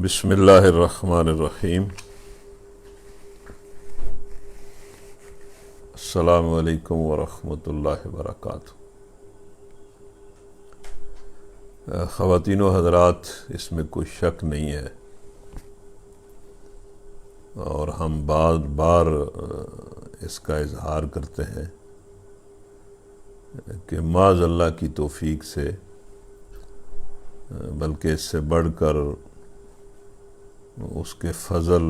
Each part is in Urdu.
بسم اللہ الرحمن الرحیم۔ السلام علیکم ورحمۃ اللہ وبرکاتہ۔ خواتین و حضرات، اس میں کوئی شک نہیں ہے اور ہم بار بار اس کا اظہار کرتے ہیں کہ معاذ اللہ کی توفیق سے، بلکہ اس سے بڑھ کر اس کے فضل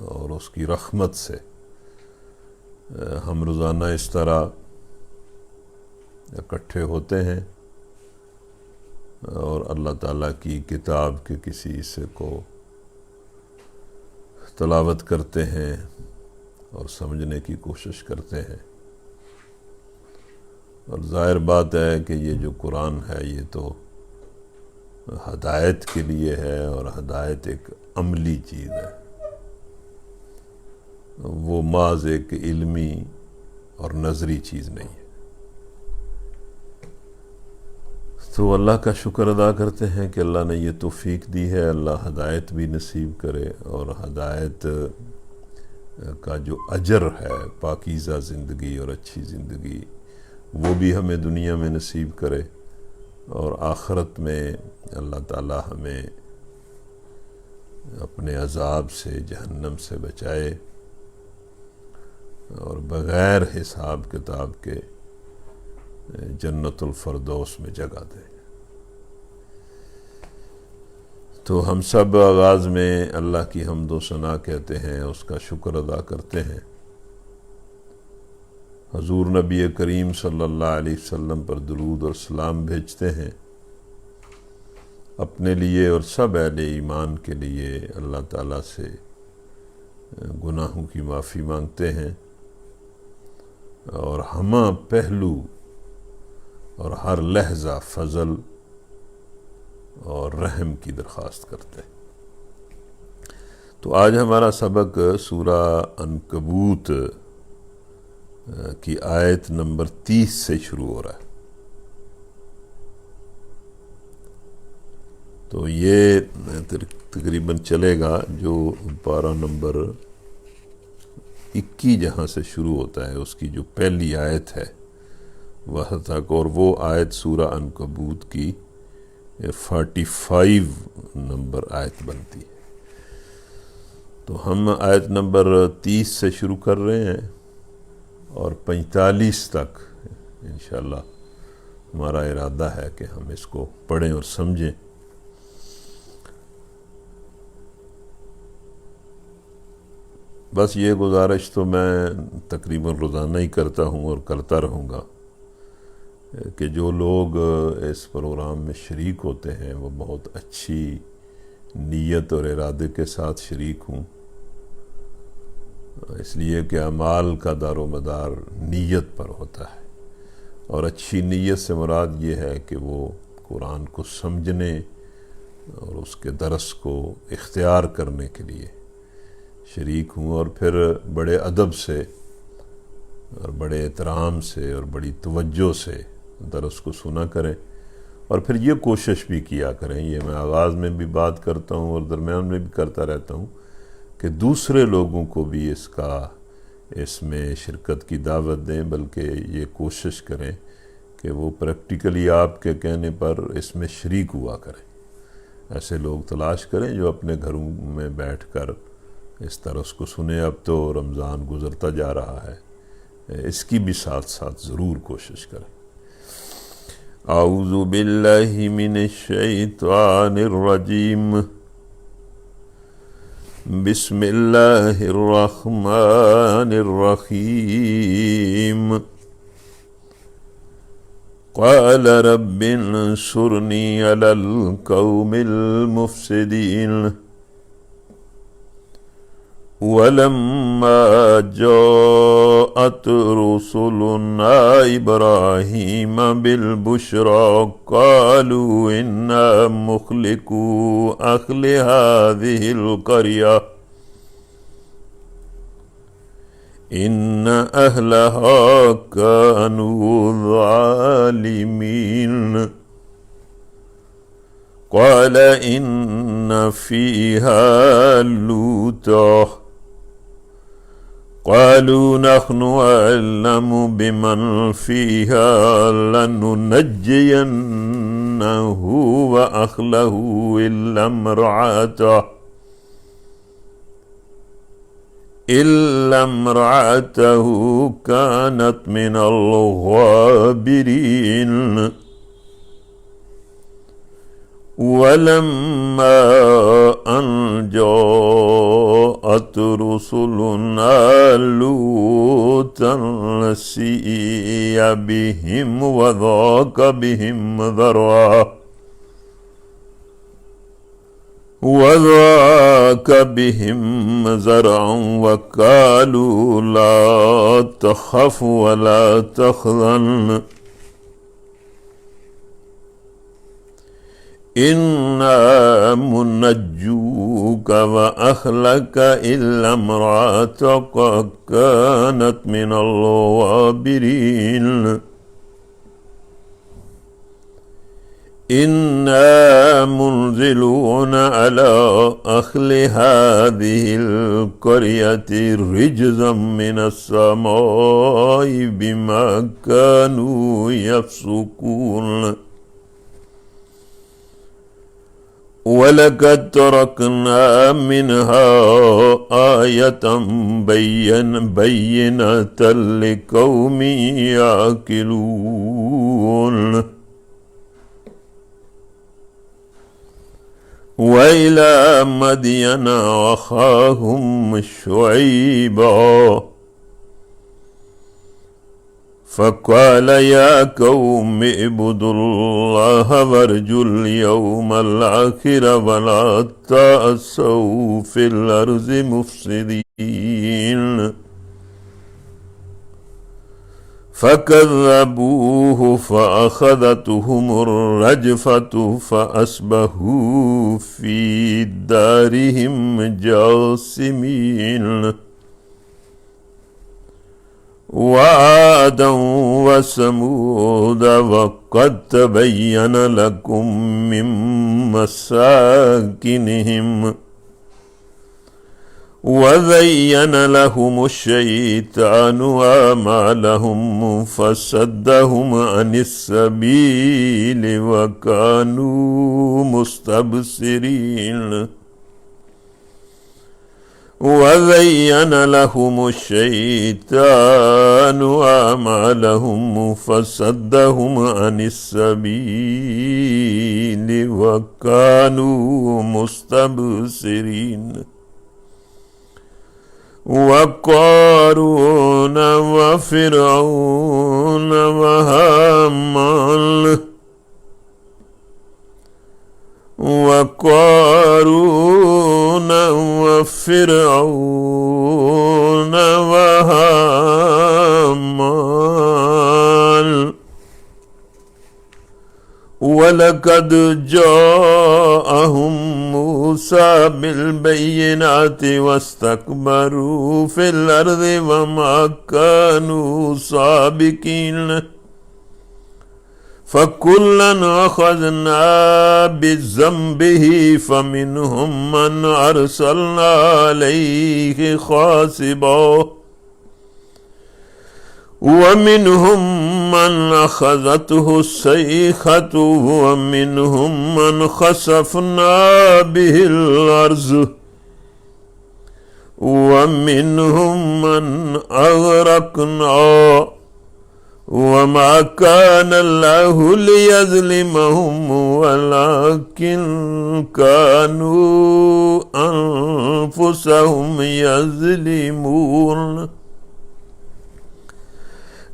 اور اس کی رحمت سے ہم روزانہ اس طرح اکٹھے ہوتے ہیں اور اللہ تعالیٰ کی کتاب کے کسی حصے کو تلاوت کرتے ہیں اور سمجھنے کی کوشش کرتے ہیں۔ اور ظاہر بات ہے کہ یہ جو قرآن ہے یہ تو ہدایت کے لیے ہے، اور ہدایت ایک عملی چیز ہے، وہ محض ایک علمی اور نظری چیز نہیں ہے۔ تو اللہ کا شکر ادا کرتے ہیں کہ اللہ نے یہ توفیق دی ہے، اللہ ہدایت بھی نصیب کرے، اور ہدایت کا جو اجر ہے، پاکیزہ زندگی اور اچھی زندگی، وہ بھی ہمیں دنیا میں نصیب کرے، اور آخرت میں اللہ تعالی ہمیں اپنے عذاب سے، جہنم سے بچائے اور بغیر حساب کتاب کے جنت الفردوس میں جگہ دے۔ تو ہم سب آغاز میں اللہ کی حمد و ثنا کہتے ہیں، اس کا شکر ادا کرتے ہیں، حضور نبی کریم صلی اللہ علیہ وسلم پر درود اور سلام بھیجتے ہیں، اپنے لیے اور سب اہل ایمان کے لیے اللہ تعالیٰ سے گناہوں کی معافی مانگتے ہیں، اور ہمہ پہلو اور ہر لحظہ فضل اور رحم کی درخواست کرتے ہیں۔ تو آج ہمارا سبق سورہ عنکبوت کی آیت نمبر 30 سے شروع ہو رہا ہے۔ تو یہ تقریباً چلے گا جو پارہ نمبر 21 جہاں سے شروع ہوتا ہے، اس کی جو پہلی آیت ہے وہاں تک، اور وہ آیت سورہ عنکبوت کی 45 نمبر آیت بنتی ہے۔ تو ہم آیت نمبر 30 سے شروع کر رہے ہیں اور 45 تک انشاءاللہ ہمارا ارادہ ہے کہ ہم اس کو پڑھیں اور سمجھیں۔ بس یہ گزارش تو میں تقریباً روزانہ ہی کرتا ہوں اور کرتا رہوں گا کہ جو لوگ اس پروگرام میں شریک ہوتے ہیں وہ بہت اچھی نیت اور ارادے کے ساتھ شریک ہوں، اس لیے کہ اعمال کا دار و مدار نیت پر ہوتا ہے، اور اچھی نیت سے مراد یہ ہے کہ وہ قرآن کو سمجھنے اور اس کے درس کو اختیار کرنے کے لیے شریک ہوں، اور پھر بڑے ادب سے اور بڑے احترام سے اور بڑی توجہ سے درس کو سنا کریں، اور پھر یہ کوشش بھی کیا کریں، یہ میں آغاز میں بھی بات کرتا ہوں اور درمیان میں بھی کرتا رہتا ہوں، کہ دوسرے لوگوں کو بھی اس میں شرکت کی دعوت دیں، بلکہ یہ کوشش کریں کہ وہ پریکٹیکلی آپ کے کہنے پر اس میں شریک ہوا کریں۔ ایسے لوگ تلاش کریں جو اپنے گھروں میں بیٹھ کر اس درس کو سنیں۔ اب تو رمضان گزرتا جا رہا ہے، اس کی بھی ساتھ ساتھ ضرور کوشش کریں۔ اعوذ باللہ من الشیطان الرجیم، بسم اللہ الرحمن الرحیم۔ قال رب انصرنی علی القوم المفسدین۔ وَلَمَّا جَاءَتْ رُسُلُنَا إِبْرَاهِيمَ بِالْبُشْرَى قَالُوا إِنَّا مُهْلِكُو أَهْلِ هَٰذِهِ الْقَرْيَةِ إِنَّ أَهْلَهَا كَانُوا ظَالِمِينَ۔ قال إن فيها لوطا قالوا نحن أعلم بمن فيها لننجينه وأهله إلا امرأته كانت من الغابرين ولما أن جاءت رسلنا لوطا سيء بهم وضاق بهم ذرعا وقالوا لا تخف ولا تحزن إنا منجوك وأهلك إلا امرأتك كانت من الغابرين إنا منزلون على أهل هذه القرية رجزا من السماء بما كانوا يفسقون ولقد تركنا منها آية بينة لقوم يعقلون وإلى مدين أخاهم شعيبا فقال يا قوم اعبدوا الله وارجوا اليوم الآخر ولا تأسوا في الأرض مفسدين فكذبوه فأخذتهم الرجفة فأصبحوا في دارهم جاثمين وعادا وثمود وقد تبين لكم من مساكنهم وزين لهم الشيطان أعمالهم فصدهم عن السبيل وكانوا مستبصرين وزين لهم الشيطان أعمالهم فصدهم عن السبيل وكانوا مستبصرين وقارون وفرعون وهامان ولقد جاءهم موسى بالبينات واستكبروا في الأرض وما كانوا سابقين فكلا أخذنا بذنبه فمنهم من أرسلنا عليه حاصبا ومنهم من أخذته الصيحة ومنهم من خسفنا به الأرض ومنهم من أغرقنا وما كان الله ليظلمهم ولكن كانوا أنفسهم يظلمون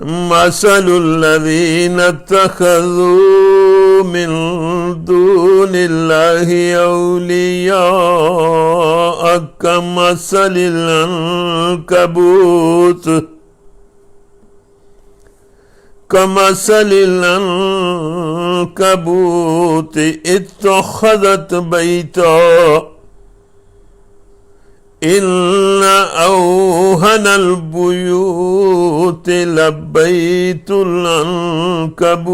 مثل الذين اتخذوا من دون الله أولياء كمثل العنكبوت اتخذت بيتا إن أوهن البيوت لبيت العنكبوت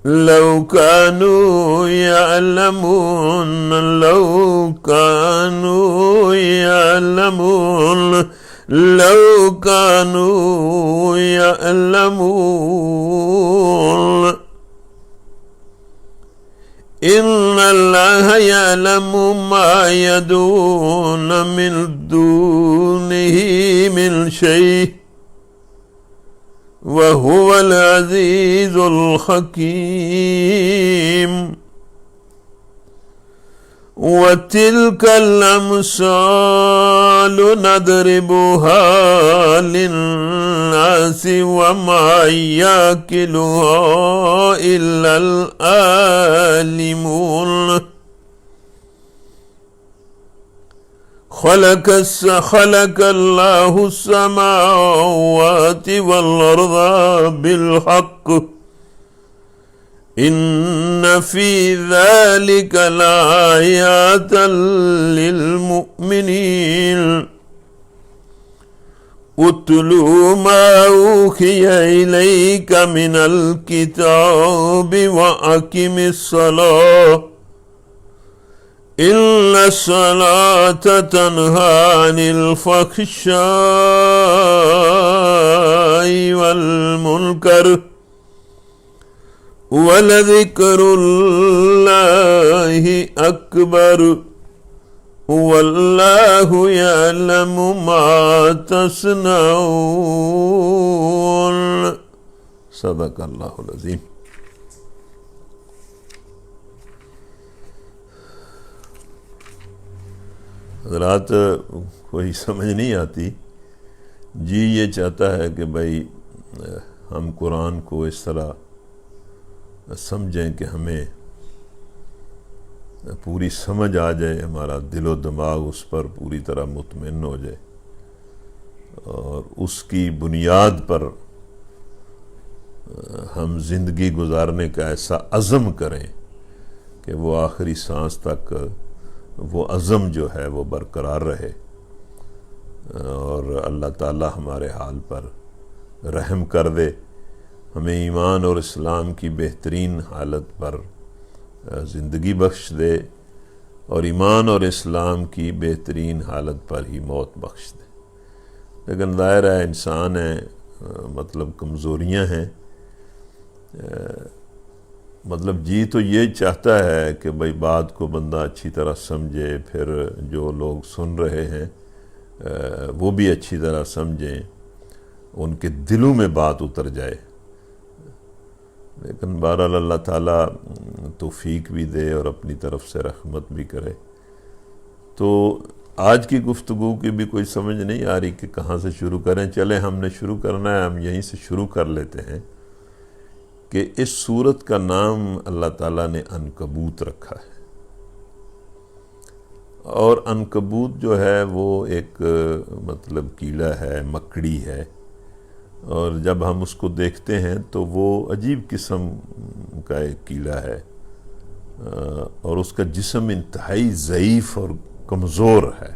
لو كانوا يعلمون لو كانوا يعلمون لو كانوا يعلمون إن الله يعلم ما يدعون من دونه من شيء وهو العزيز الحكيم وتلك الأمثال نضربها للناس وما يعقلها إلا العالمون خلق الله السماوات والأرض بالحق إن في ذلك لآيات للمؤمنين اتلوا ما أوحي إليك من الكتاب وأقم الصلاة إن الصلاة تنهى عن الفحشاء والمنكر ولذكر الله أكبر والله يعلم ما تصنعون صدق اللہ العظیم۔ حضرات کوئی سمجھ نہیں آتی، جی یہ چاہتا ہے کہ بھائی ہم قرآن کو اس طرح سمجھیں کہ ہمیں پوری سمجھ آ جائے، ہمارا دل و دماغ اس پر پوری طرح مطمئن ہو جائے اور اس کی بنیاد پر ہم زندگی گزارنے کا ایسا عزم کریں کہ وہ آخری سانس تک وہ عزم جو ہے وہ برقرار رہے اور اللہ تعالی ہمارے حال پر رحم کر دے، ہمیں ایمان اور اسلام کی بہترین حالت پر زندگی بخش دے اور ایمان اور اسلام کی بہترین حالت پر ہی موت بخش دے۔ لیکن ظاہر ہے انسان ہے، مطلب کمزوریاں ہیں، مطلب جی تو یہ چاہتا ہے کہ بھئی بات کو بندہ اچھی طرح سمجھے، پھر جو لوگ سن رہے ہیں وہ بھی اچھی طرح سمجھیں، ان کے دلوں میں بات اتر جائے۔ لیکن بہرحال اللہ تعالیٰ توفیق بھی دے اور اپنی طرف سے رحمت بھی کرے۔ تو آج کی گفتگو کی بھی کوئی سمجھ نہیں آ رہی کہ کہاں سے شروع کریں۔ چلیں ہم نے شروع کرنا ہے، ہم یہیں سے شروع کر لیتے ہیں کہ اس سورت کا نام اللہ تعالیٰ نے عنکبوت رکھا ہے، اور عنکبوت جو ہے وہ ایک مطلب کیڑا ہے، مکڑی ہے، اور جب ہم اس کو دیکھتے ہیں تو وہ عجیب قسم کا ایک کیڑا ہے اور اس کا جسم انتہائی ضعیف اور کمزور ہے۔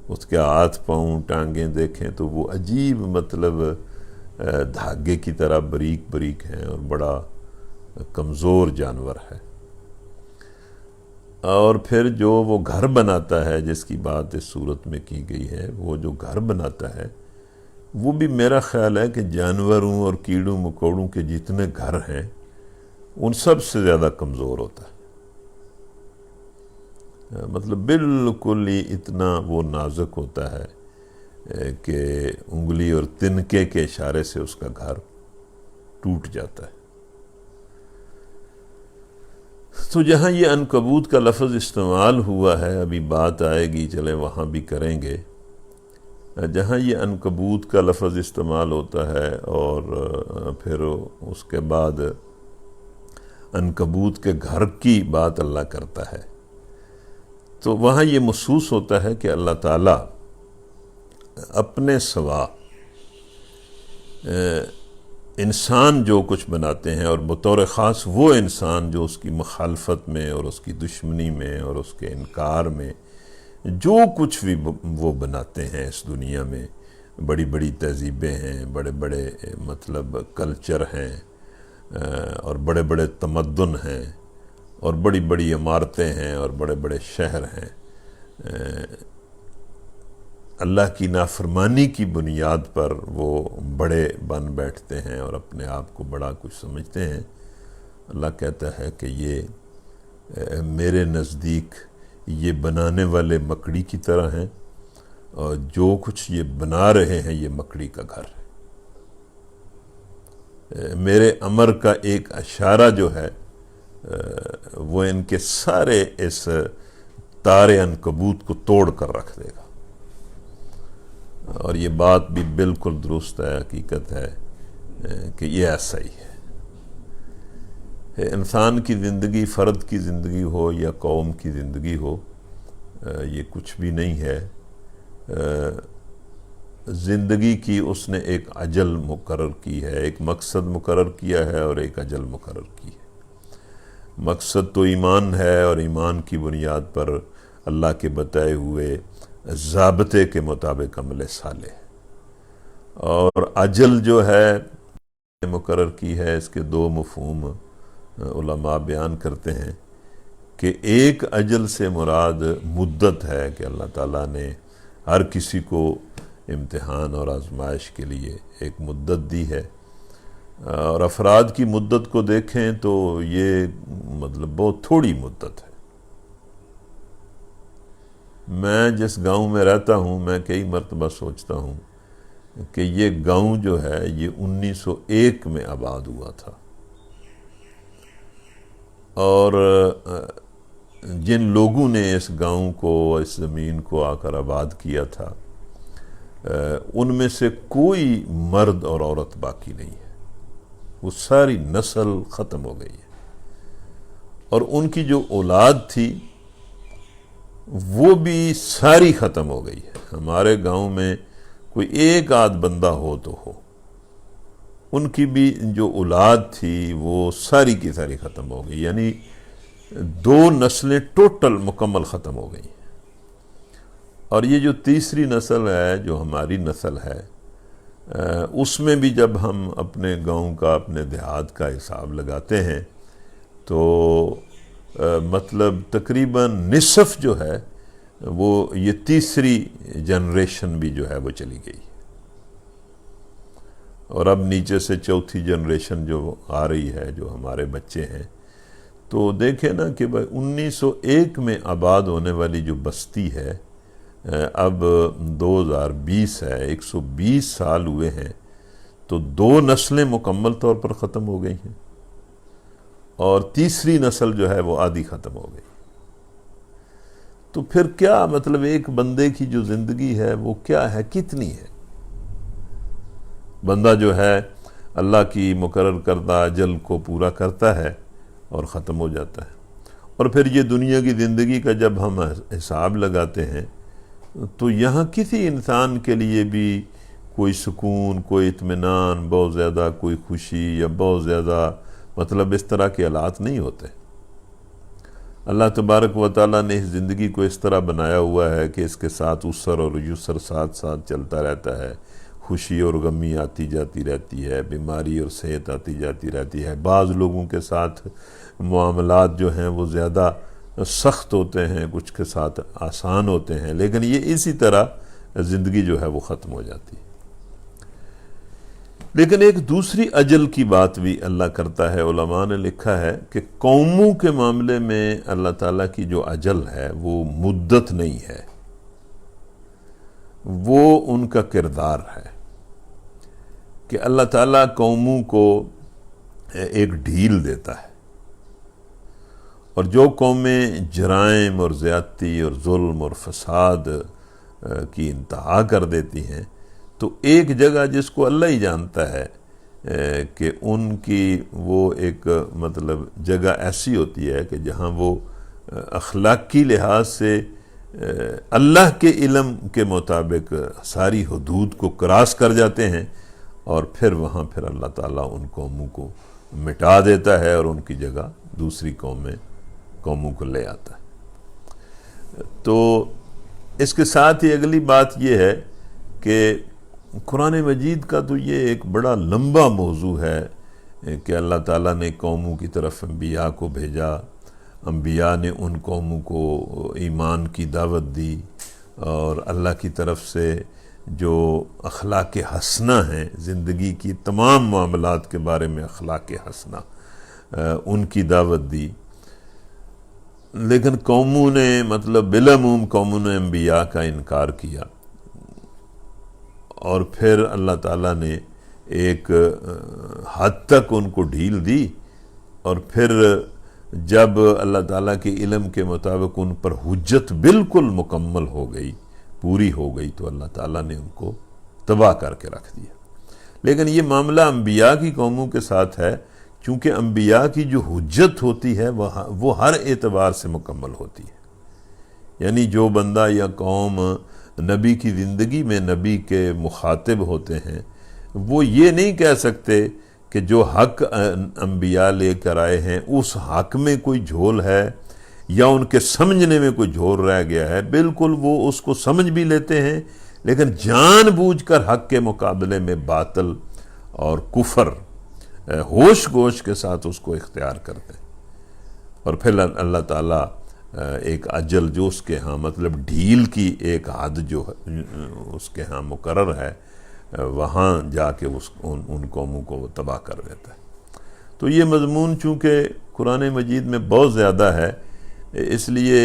اس کے ہاتھ پاؤں ٹانگیں دیکھیں تو وہ عجیب مطلب دھاگے کی طرح باریک باریک ہیں اور بڑا کمزور جانور ہے۔ اور پھر جو وہ گھر بناتا ہے جس کی بات اس صورت میں کی گئی ہے، وہ جو گھر بناتا ہے وہ بھی میرا خیال ہے کہ جانوروں اور کیڑوں مکوڑوں کے جتنے گھر ہیں ان سب سے زیادہ کمزور ہوتا ہے، مطلب بالکل ہی اتنا وہ نازک ہوتا ہے کہ انگلی اور تنکے کے اشارے سے اس کا گھر ٹوٹ جاتا ہے۔ تو جہاں یہ عنکبوت کا لفظ استعمال ہوا ہے، ابھی بات آئے گی، چلیں وہاں بھی کریں گے، جہاں یہ عنکبوت کا لفظ استعمال ہوتا ہے اور پھر اس کے بعد عنکبوت کے گھر کی بات اللہ کرتا ہے، تو وہاں یہ محسوس ہوتا ہے کہ اللہ تعالیٰ اپنے سوا انسان جو کچھ بناتے ہیں، اور بطور خاص وہ انسان جو اس کی مخالفت میں اور اس کی دشمنی میں اور اس کے انکار میں جو کچھ بھی وہ بناتے ہیں اس دنیا میں، بڑی بڑی تہذیبیں ہیں، بڑے بڑے مطلب کلچر ہیں، اور بڑے بڑے تمدن ہیں اور بڑی بڑی عمارتیں ہیں اور بڑے بڑے شہر ہیں، اللہ کی نافرمانی کی بنیاد پر وہ بڑے بن بیٹھتے ہیں اور اپنے آپ کو بڑا کچھ سمجھتے ہیں۔ اللہ کہتا ہے کہ یہ میرے نزدیک یہ بنانے والے مکڑی کی طرح ہیں، اور جو کچھ یہ بنا رہے ہیں یہ مکڑی کا گھر ہے۔ میرے امر کا ایک اشارہ جو ہے وہ ان کے سارے اس تار عنکبوت کو توڑ کر رکھ دے گا۔ اور یہ بات بھی بالکل درست ہے، حقیقت ہے کہ یہ ایسا ہی ہے۔ انسان کی زندگی، فرد کی زندگی ہو یا قوم کی زندگی ہو، یہ کچھ بھی نہیں ہے۔ زندگی کی اس نے ایک اجل مقرر کی ہے، ایک مقصد مقرر کیا ہے اور ایک اجل مقرر کی ہے۔ مقصد تو ایمان ہے، اور ایمان کی بنیاد پر اللہ کے بتائے ہوئے ضابطے کے مطابق عمل صالح، اور اجل جو ہے مقرر کی ہے۔ اس کے دو مفہوم علماء بیان کرتے ہیں کہ ایک اجل سے مراد مدت ہے کہ اللہ تعالیٰ نے ہر کسی کو امتحان اور آزمائش کے لیے ایک مدت دی ہے، اور افراد کی مدت کو دیکھیں تو یہ مطلب بہت تھوڑی مدت ہے۔ میں جس گاؤں میں رہتا ہوں، میں کئی مرتبہ سوچتا ہوں کہ یہ گاؤں جو ہے یہ 1901 میں آباد ہوا تھا، اور جن لوگوں نے اس گاؤں کو، اس زمین کو آ کر آباد کیا تھا، ان میں سے کوئی مرد اور عورت باقی نہیں ہے۔ وہ ساری نسل ختم ہو گئی ہے، اور ان کی جو اولاد تھی وہ بھی ساری ختم ہو گئی ہے۔ ہمارے گاؤں میں کوئی ایک آدھ بندہ ہو تو ہو، ان کی بھی جو اولاد تھی وہ ساری کی ساری ختم ہو گئی، یعنی دو نسلیں ٹوٹل مکمل ختم ہو گئی۔ اور یہ جو تیسری نسل ہے، جو ہماری نسل ہے، اس میں بھی جب ہم اپنے گاؤں کا، اپنے دیہات کا حساب لگاتے ہیں تو مطلب تقریباً نصف جو ہے وہ یہ تیسری جنریشن بھی جو ہے وہ چلی گئی، اور اب نیچے سے چوتھی جنریشن جو آ رہی ہے، جو ہمارے بچے ہیں، تو دیکھیں نا کہ 1901 میں آباد ہونے والی جو بستی ہے اب 2020 ہے، 120 سال ہوئے ہیں، تو دو نسلیں مکمل طور پر ختم ہو گئی ہیں، اور تیسری نسل جو ہے وہ آدھی ختم ہو گئی۔ تو پھر کیا مطلب ایک بندے کی جو زندگی ہے وہ کیا ہے، کتنی ہے؟ بندہ جو ہے اللہ کی مقرر کردہ اجل کو پورا کرتا ہے اور ختم ہو جاتا ہے، اور پھر یہ دنیا کی زندگی کا جب ہم حساب لگاتے ہیں تو یہاں کسی انسان کے لیے بھی کوئی سکون، کوئی اطمینان، بہت زیادہ کوئی خوشی یا بہت زیادہ مطلب اس طرح کے حالات نہیں ہوتے۔ اللہ تبارک و تعالیٰ نے اس زندگی کو اس طرح بنایا ہوا ہے کہ اس کے ساتھ عسر اور یسر ساتھ ساتھ چلتا رہتا ہے، خوشی اور غمی آتی جاتی رہتی ہے، بیماری اور صحت آتی جاتی رہتی ہے۔ بعض لوگوں کے ساتھ معاملات جو ہیں وہ زیادہ سخت ہوتے ہیں، کچھ کے ساتھ آسان ہوتے ہیں، لیکن یہ اسی طرح زندگی جو ہے وہ ختم ہو جاتی ہے۔ لیکن ایک دوسری اجل کی بات بھی اللہ کرتا ہے۔ علماء نے لکھا ہے کہ قوموں کے معاملے میں اللہ تعالیٰ کی جو اجل ہے وہ مدت نہیں ہے، وہ ان کا کردار ہے کہ اللہ تعالیٰ قوموں کو ایک ڈھیل دیتا ہے، اور جو قومیں جرائم اور زیادتی اور ظلم اور فساد کی انتہا کر دیتی ہیں، تو ایک جگہ جس کو اللہ ہی جانتا ہے کہ ان کی وہ ایک مطلب جگہ ایسی ہوتی ہے کہ جہاں وہ اخلاقی لحاظ سے اللہ کے علم کے مطابق ساری حدود کو کراس کر جاتے ہیں، اور پھر وہاں پھر اللہ تعالیٰ ان قوموں کو مٹا دیتا ہے اور ان کی جگہ دوسری قوموں کو لے آتا ہے۔ تو اس کے ساتھ ہی اگلی بات یہ ہے کہ قرآن مجید کا تو یہ ایک بڑا لمبا موضوع ہے کہ اللہ تعالیٰ نے قوموں کی طرف انبیاء کو بھیجا، انبیاء نے ان قوموں کو ایمان کی دعوت دی، اور اللہ کی طرف سے جو اخلاق حسنہ ہیں، زندگی کی تمام معاملات کے بارے میں اخلاق حسنہ ان کی دعوت دی۔ لیکن قوموں نے بالعموم قوموں نے انبیاء کا انکار کیا، اور پھر اللہ تعالیٰ نے ایک حد تک ان کو ڈھیل دی، اور پھر جب اللہ تعالیٰ کے علم کے مطابق ان پر حجت بالکل مکمل ہو گئی، پوری ہو گئی، تو اللہ تعالیٰ نے ان کو تباہ کر کے رکھ دیا۔ لیکن یہ معاملہ انبیاء کی قوموں کے ساتھ ہے، چونکہ انبیاء کی جو حجت ہوتی ہے وہ ہر اعتبار سے مکمل ہوتی ہے۔ یعنی جو بندہ یا قوم نبی کی زندگی میں نبی کے مخاطب ہوتے ہیں، وہ یہ نہیں کہہ سکتے کہ جو حق انبیاء لے کر آئے ہیں اس حق میں کوئی جھول ہے یا ان کے سمجھنے میں کوئی جھول رہ گیا ہے۔ بالکل وہ اس کو سمجھ بھی لیتے ہیں، لیکن جان بوجھ کر حق کے مقابلے میں باطل اور کفر ہوش گوش کے ساتھ اس کو اختیار کرتے ہیں۔ اور پھر اللہ تعالیٰ ایک اجل جو اس کے ہاں ڈھیل کی ایک حد جو اس کے ہاں مقرر ہے، وہاں جا کے ان قوموں کو وہ تباہ کر دیتا ہے۔ تو یہ مضمون چونکہ قرآن مجید میں بہت زیادہ ہے، اس لیے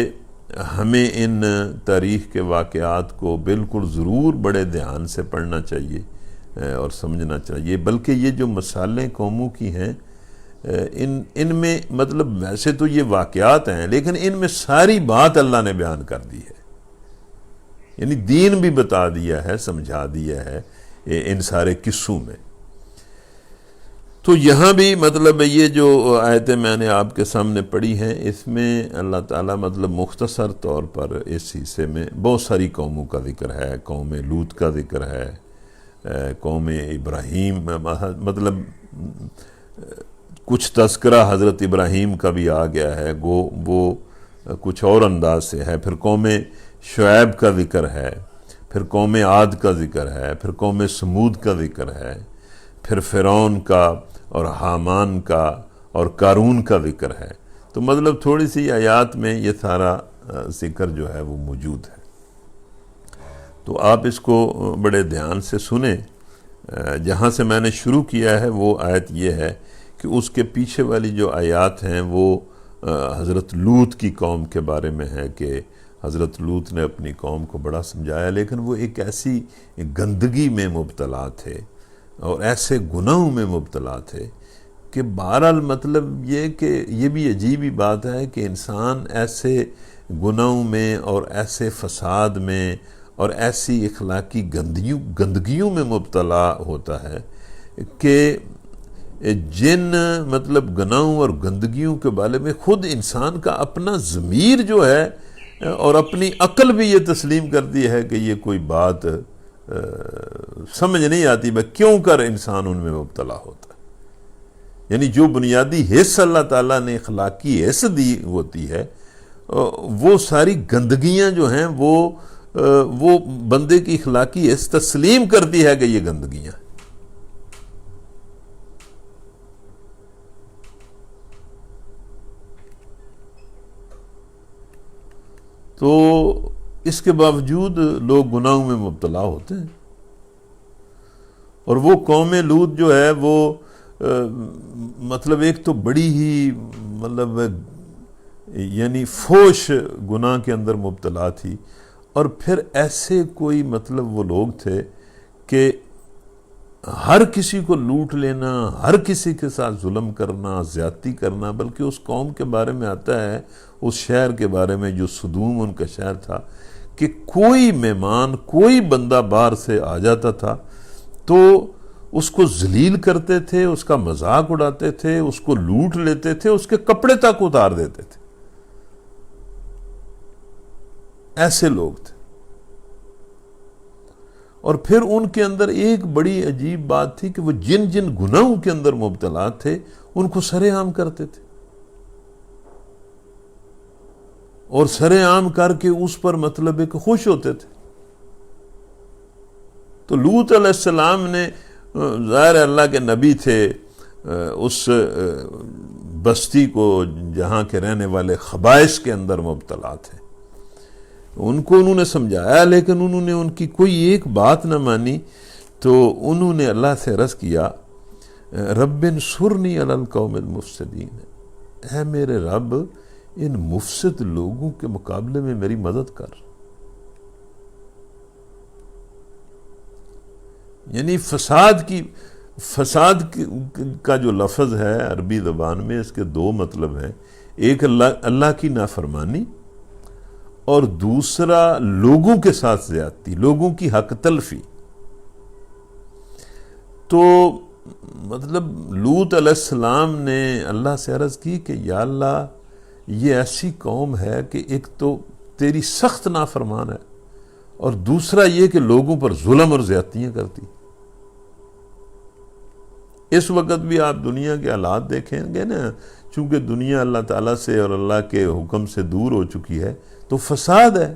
ہمیں ان تاریخ کے واقعات کو بالکل ضرور بڑے دھیان سے پڑھنا چاہیے اور سمجھنا چاہیے۔ بلکہ یہ جو مثالیں قوموں کی ہیں، ان میں ویسے تو یہ واقعات ہیں، لیکن ان میں ساری بات اللہ نے بیان کر دی ہے، یعنی دین بھی بتا دیا ہے، سمجھا دیا ہے ان سارے قصوں میں۔ تو یہاں بھی یہ جو آیتیں میں نے آپ کے سامنے پڑھی ہیں، اس میں اللہ تعالیٰ مختصر طور پر اس حصے میں بہت ساری قوموں کا ذکر ہے۔ قوم لوط کا ذکر ہے، قوم ابراہیم، کچھ تذکرہ حضرت ابراہیم کا بھی آ گیا ہے، وہ کچھ اور انداز سے ہے۔ پھر قوم شعیب کا ذکر ہے، پھر قوم عاد کا ذکر ہے، پھر قوم سمود کا ذکر ہے، پھر فرعون کا اور حامان کا اور قارون کا ذکر ہے۔ تو تھوڑی سی آیات میں یہ سارا ذکر جو ہے وہ موجود ہے۔ تو آپ اس کو بڑے دھیان سے سنیں۔ جہاں سے میں نے شروع کیا ہے وہ آیت یہ ہے کہ اس کے پیچھے والی جو آیات ہیں وہ حضرت لوط کی قوم کے بارے میں ہے کہ حضرت لوط نے اپنی قوم کو بڑا سمجھایا، لیکن وہ ایک ایسی گندگی میں مبتلا تھے اور ایسے گناہوں میں مبتلا تھے کہ بہرحال یہ کہ یہ بھی عجیب ہی بات ہے کہ انسان ایسے گناہوں میں اور ایسے فساد میں اور ایسی اخلاقی گندگیوں میں مبتلا ہوتا ہے کہ جن گناہوں اور گندگیوں کے بارے میں خود انسان کا اپنا ضمیر جو ہے اور اپنی عقل بھی یہ تسلیم کرتی ہے کہ یہ کوئی بات سمجھ نہیں آتی، کیوں کر انسان ان میں مبتلا ہوتا ہے۔ یعنی جو بنیادی حص اللہ تعالیٰ نے اخلاقی حص دی ہوتی ہے، وہ ساری گندگیاں جو ہیں وہ بندے کی اخلاقی حص تسلیم کرتی ہے کہ یہ گندگیاں۔ تو اس کے باوجود لوگ گناہوں میں مبتلا ہوتے ہیں، اور وہ قوم لوط جو ہے وہ ایک تو بڑی ہی یعنی فوش گناہ کے اندر مبتلا تھی، اور پھر ایسے کوئی وہ لوگ تھے کہ ہر کسی کو لوٹ لینا، ہر کسی کے ساتھ ظلم کرنا، زیادتی کرنا۔ بلکہ اس قوم کے بارے میں آتا ہے، اس شہر کے بارے میں جو صدوم ان کا شہر تھا، کہ کوئی مہمان، کوئی بندہ باہر سے آ جاتا تھا تو اس کو ذلیل کرتے تھے، اس کا مذاق اڑاتے تھے، اس کو لوٹ لیتے تھے، اس کے کپڑے تک اتار دیتے تھے۔ ایسے لوگ تھے۔ اور پھر ان کے اندر ایک بڑی عجیب بات تھی کہ وہ جن گناہوں کے اندر مبتلا تھے ان کو سرے عام کرتے تھے، اور سرے عام کر کے اس پر ایک خوش ہوتے تھے۔ تو لوط علیہ السلام نے، ظاہر اللہ کے نبی تھے، اس بستی کو جہاں کے رہنے والے خبائث کے اندر مبتلا تھے، ان کو انہوں نے سمجھایا، لیکن انہوں نے ان کی کوئی ایک بات نہ مانی، تو انہوں نے اللہ سے عرض کیا رب انصرنی علی القوم المفسدین، اے میرے رب ان مفسد لوگوں کے مقابلے میں میری مدد کر۔ یعنی فساد کا جو لفظ ہے عربی زبان میں، اس کے دو مطلب ہیں، ایک اللہ کی نافرمانی، اور دوسرا لوگوں کے ساتھ زیادتی، لوگوں کی حق تلفی۔ تو مطلب لوط علیہ السلام نے اللہ سے عرض کی کہ یا اللہ یہ ایسی قوم ہے کہ ایک تو تیری سخت نافرمان ہے، اور دوسرا یہ کہ لوگوں پر ظلم اور زیادتیاں کرتی۔ اس وقت بھی آپ دنیا کے حالات دیکھیں گے نا، چونکہ دنیا اللہ تعالیٰ سے اور اللہ کے حکم سے دور ہو چکی ہے، تو فساد ہے،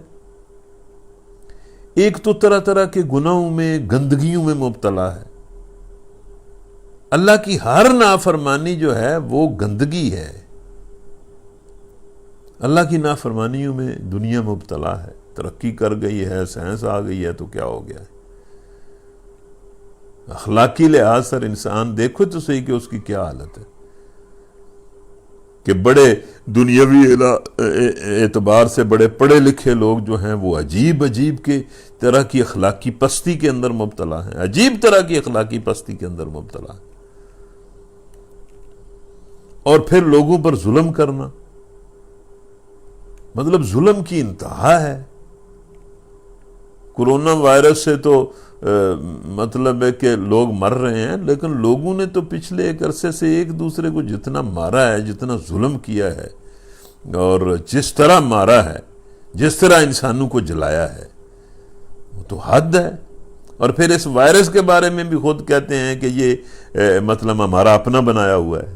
ایک تو طرح طرح کے گناہوں میں، گندگیوں میں مبتلا ہے۔ اللہ کی ہر نافرمانی جو ہے وہ گندگی ہے، اللہ کی نافرمانیوں میں دنیا مبتلا ہے۔ ترقی کر گئی ہے، سائنس آ گئی ہے، تو کیا ہو گیا ہے؟ اخلاقی لحاظ سے انسان دیکھو تو صحیح کہ اس کی کیا حالت ہے، کہ بڑے دنیاوی اعتبار سے بڑے پڑھے لکھے لوگ جو ہیں وہ عجیب کے طرح کی اخلاقی پستی کے اندر مبتلا ہیں، عجیب طرح کی اخلاقی پستی کے اندر مبتلا ہیں، اور پھر لوگوں پر ظلم کرنا، مطلب ظلم کی انتہا ہے۔ کورونا وائرس سے تو مطلب ہے کہ لوگ مر رہے ہیں، لیکن لوگوں نے تو پچھلے ایک عرصے سے ایک دوسرے کو جتنا مارا ہے، جتنا ظلم کیا ہے، اور جس طرح مارا ہے، جس طرح انسانوں کو جلایا ہے، وہ تو حد ہے۔ اور پھر اس وائرس کے بارے میں بھی خود کہتے ہیں کہ یہ مطلب ہمارا اپنا بنایا ہوا ہے،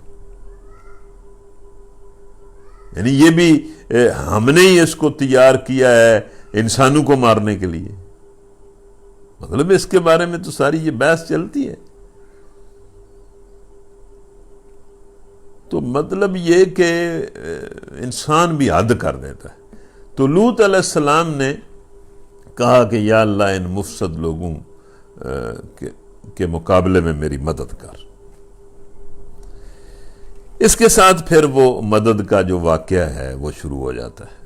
یعنی یہ بھی ہم نے ہی اس کو تیار کیا ہے انسانوں کو مارنے کے لیے۔ مطلب اس کے بارے میں تو ساری یہ بحث چلتی ہے۔ تو مطلب یہ کہ انسان بھی حد کر دیتا ہے۔ تو لوط علیہ السلام نے کہا کہ یا اللہ ان مفسد لوگوں کے مقابلے میں میری مدد کر۔ اس کے ساتھ پھر وہ مدد کا جو واقعہ ہے وہ شروع ہو جاتا ہے،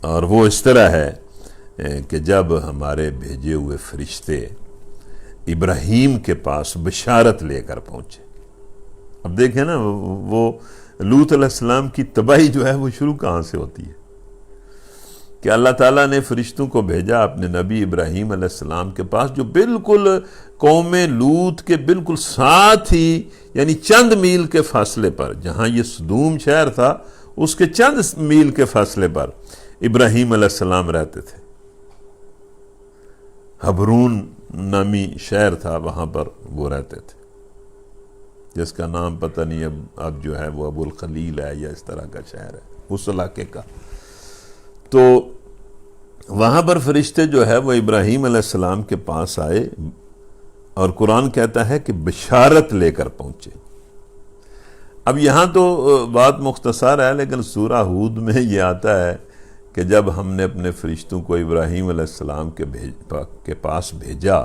اور وہ اس طرح ہے کہ جب ہمارے بھیجے ہوئے فرشتے ابراہیم کے پاس بشارت لے کر پہنچے۔ اب دیکھیں نا، وہ لوط علیہ السلام کی تباہی جو ہے وہ شروع کہاں سے ہوتی ہے، کہ اللہ تعالیٰ نے فرشتوں کو بھیجا اپنے نبی ابراہیم علیہ السلام کے پاس، جو بالکل قوم لوط کے بالکل ساتھ ہی، یعنی چند میل کے فاصلے پر، جہاں یہ سدوم شہر تھا اس کے چند میل کے فاصلے پر ابراہیم علیہ السلام رہتے تھے۔ حبرون نامی شہر تھا، وہاں پر وہ رہتے تھے، جس کا نام پتہ نہیں اب جو ہے وہ ابو الخلیل ہے یا اس طرح کا شہر ہے اس علاقے کا۔ تو وہاں پر فرشتے جو ہے وہ ابراہیم علیہ السلام کے پاس آئے، اور قرآن کہتا ہے کہ بشارت لے کر پہنچے۔ اب یہاں تو بات مختصر ہے، لیکن سورہ ہود میں یہ آتا ہے کہ جب ہم نے اپنے فرشتوں کو ابراہیم علیہ السلام کے پاس بھیجا،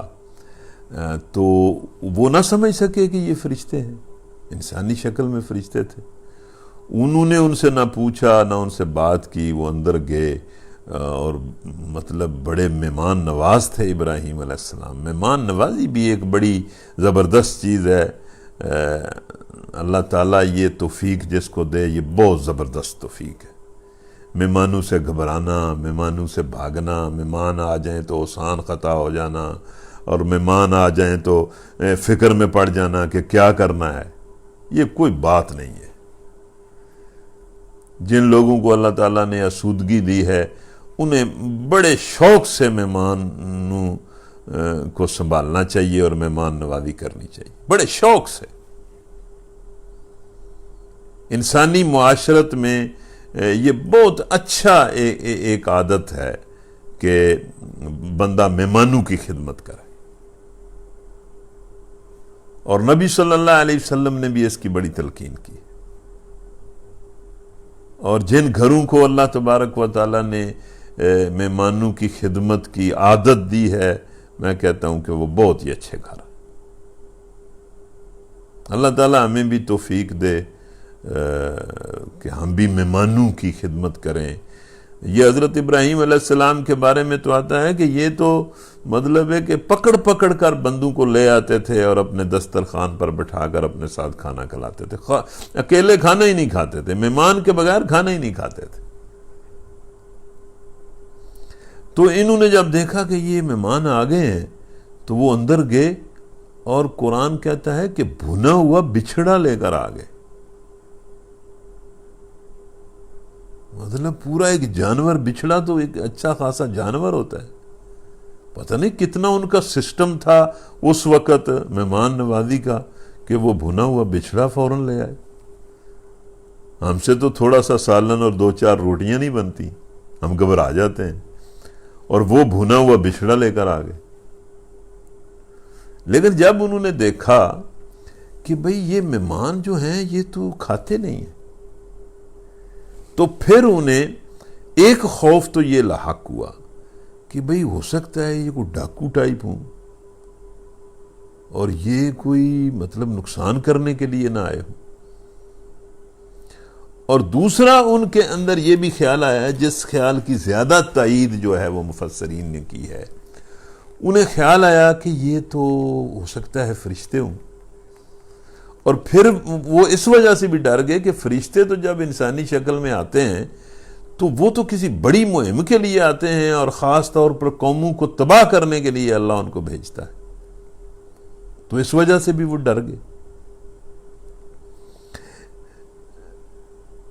تو وہ نہ سمجھ سکے کہ یہ فرشتے ہیں، انسانی شکل میں فرشتے تھے۔ انہوں نے ان سے نہ پوچھا نہ ان سے بات کی، وہ اندر گئے، اور مطلب بڑے مہمان نواز تھے ابراہیم علیہ السلام۔ مہمان نوازی بھی ایک بڑی زبردست چیز ہے، اللہ تعالیٰ یہ توفیق جس کو دے یہ بہت زبردست توفیق ہے۔ مہمانوں سے گھبرانا، مہمانوں سے بھاگنا، مہمان آ جائیں تو آسان خطا ہو جانا، اور مہمان آ جائیں تو فکر میں پڑ جانا کہ کیا کرنا ہے، یہ کوئی بات نہیں ہے۔ جن لوگوں کو اللہ تعالیٰ نے آسودگی دی ہے، انہیں بڑے شوق سے مہمانوں کو سنبھالنا چاہیے اور مہمان نوازی کرنی چاہیے، بڑے شوق سے۔ انسانی معاشرت میں یہ بہت اچھا ایک عادت ہے کہ بندہ مہمانوں کی خدمت کرے۔ اور نبی صلی اللہ علیہ وسلم نے بھی اس کی بڑی تلقین کی. اور جن گھروں کو اللہ تبارک و تعالیٰ نے مہمانوں کی خدمت کی عادت دی ہے، میں کہتا ہوں کہ وہ بہت ہی اچھے گھر ہیں. اللہ تعالیٰ ہمیں بھی توفیق دے کہ ہم بھی مہمانوں کی خدمت کریں. یہ حضرت ابراہیم علیہ السلام کے بارے میں تو آتا ہے کہ یہ تو مطلب ہے کہ پکڑ پکڑ کر بندوں کو لے آتے تھے اور اپنے دسترخوان پر بٹھا کر اپنے ساتھ کھانا کھلاتے تھے. اکیلے کھانا ہی نہیں کھاتے تھے، مہمان کے بغیر کھانا ہی نہیں کھاتے تھے. تو انہوں نے جب دیکھا کہ یہ مہمان آ گئے ہیں تو وہ اندر گئے، اور قرآن کہتا ہے کہ بھنا ہوا بچھڑا لے کر آ گئے. مطلب پورا ایک جانور، بچھڑا تو ایک اچھا خاصا جانور ہوتا ہے. پتہ نہیں کتنا ان کا سسٹم تھا اس وقت مہمان نوازی کا کہ وہ بھنا ہوا بچھڑا فوراً لے آئے. ہم سے تو تھوڑا سا سالن اور 2-4 روٹیاں نہیں بنتی، ہم گھبرا جاتے ہیں، اور وہ بھنا ہوا بچھڑا لے کر آ گئے. لیکن جب انہوں نے دیکھا کہ بھئی یہ مہمان جو ہیں یہ تو کھاتے نہیں ہیں، تو پھر انہیں ایک خوف تو یہ لاحق ہوا کہ بھئی ہو سکتا ہے یہ کوئی ڈاکو ٹائپ ہوں اور یہ کوئی مطلب نقصان کرنے کے لیے نہ آئے ہوں. اور دوسرا ان کے اندر یہ بھی خیال آیا ہے، جس خیال کی زیادہ تائید جو ہے وہ مفسرین نے کی ہے، انہیں خیال آیا کہ یہ تو ہو سکتا ہے فرشتے ہوں. اور پھر وہ اس وجہ سے بھی ڈر گئے کہ فرشتے تو جب انسانی شکل میں آتے ہیں تو وہ تو کسی بڑی مہم کے لیے آتے ہیں، اور خاص طور پر قوموں کو تباہ کرنے کے لیے اللہ ان کو بھیجتا ہے. تو اس وجہ سے بھی وہ ڈر گئے.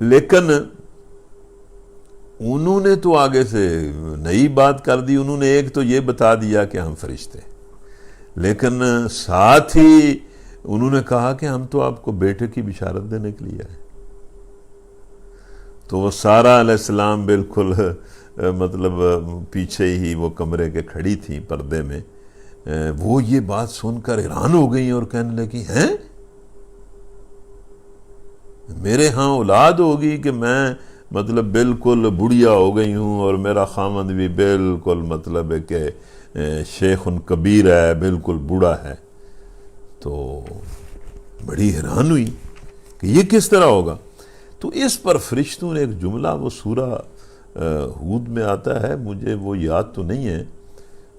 لیکن انہوں نے تو آگے سے نئی بات کر دی. انہوں نے ایک تو یہ بتا دیا کہ ہم فرشتے، لیکن ساتھ ہی انہوں نے کہا کہ ہم تو آپ کو بیٹے کی بشارت دینے کے لیے آئے. تو وہ سارہ علیہ السلام بالکل مطلب پیچھے ہی وہ کمرے کے کھڑی تھیں پردے میں، وہ یہ بات سن کر حیران ہو گئی اور کہنے لگی، ہیں میرے ہاں اولاد ہوگی کہ میں مطلب بالکل بڑھیا ہو گئی ہوں، اور میرا خامند بھی بالکل مطلب ہے کہ شیخ کبیر ہے، بالکل بوڑھا ہے. تو بڑی حیران ہوئی کہ یہ کس طرح ہوگا. تو اس پر فرشتوں نے ایک جملہ، وہ سورہ ہود میں آتا ہے، مجھے وہ یاد تو نہیں ہے،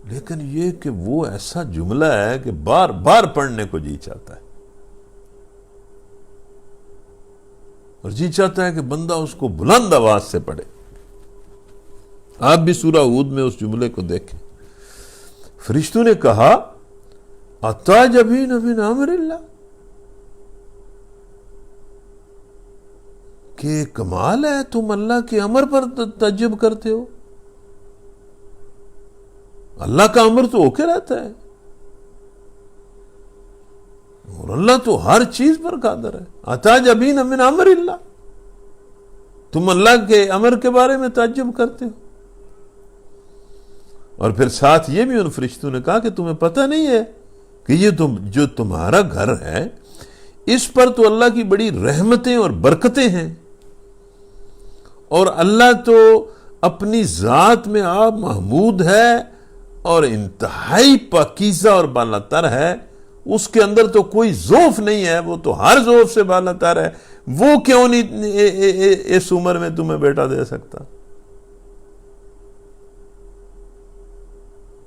لیکن یہ کہ وہ ایسا جملہ ہے کہ بار بار پڑھنے کو جی چاہتا ہے، اور جی چاہتا ہے کہ بندہ اس کو بلند آواز سے پڑھے. آپ بھی سورہ ہود میں اس جملے کو دیکھیں. فرشتوں نے کہا، اتعجبین من امر اللہ، کہ کمال ہے تم اللہ کے امر پر تعجب کرتے ہو. اللہ کا امر تو ہو کے رہتا ہے، اور اللہ تو ہر چیز پر قادر ہے. اتعجبین من امر اللہ، تم اللہ کے امر کے بارے میں تعجب کرتے ہو. اور پھر ساتھ یہ بھی ان فرشتوں نے کہا کہ تمہیں پتہ نہیں ہے کہ یہ جو تمہارا گھر ہے اس پر تو اللہ کی بڑی رحمتیں اور برکتیں ہیں، اور اللہ تو اپنی ذات میں آپ محمود ہے اور انتہائی پاکیزہ اور بالا تر ہے. اس کے اندر تو کوئی ضعف نہیں ہے، وہ تو ہر ضعف سے بالا تر ہے. وہ کیوں نہیں اس عمر میں تمہیں بیٹا دے سکتا؟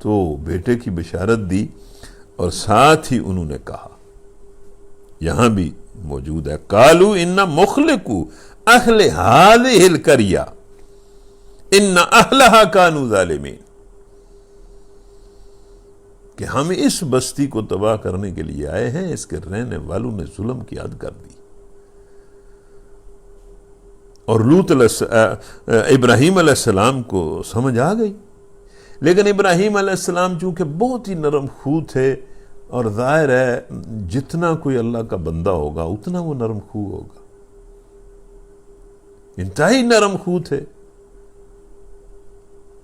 تو بیٹے کی بشارت دی، اور ساتھ ہی انہوں نے کہا، یہاں بھی موجود ہے، قالوا ان مخلقو اہل هذه القرية ان اہلها كانوا ظالمین، کہ ہم اس بستی کو تباہ کرنے کے لیے آئے ہیں، اس کے رہنے والوں نے ظلم کی حد کر دی. اور ابراہیم علیہ السلام کو سمجھ آ گئی. لیکن ابراہیم علیہ السلام چونکہ بہت ہی نرم خو تھے، اور ظاہر ہے جتنا کوئی اللہ کا بندہ ہوگا اتنا وہ نرم خو ہوگا، انتہائی نرم خو تھے.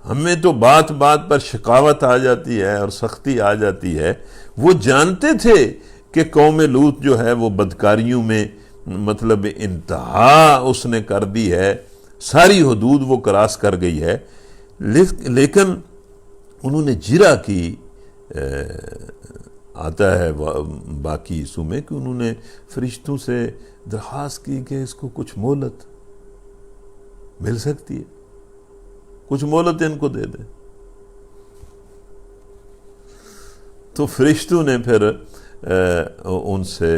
ہمیں تو بات بات پر شقاوت آ جاتی ہے اور سختی آ جاتی ہے. وہ جانتے تھے کہ قوم لوط جو ہے وہ بدکاریوں میں مطلب انتہا اس نے کر دی ہے، ساری حدود وہ کراس کر گئی ہے، لیکن انہوں نے جرا کی، آتا ہے باقی حصوں میں کہ انہوں نے فرشتوں سے درخواست کی کہ اس کو کچھ مہلت مل سکتی ہے، کچھ مہلت ان کو دے دے. تو فرشتوں نے پھر ان سے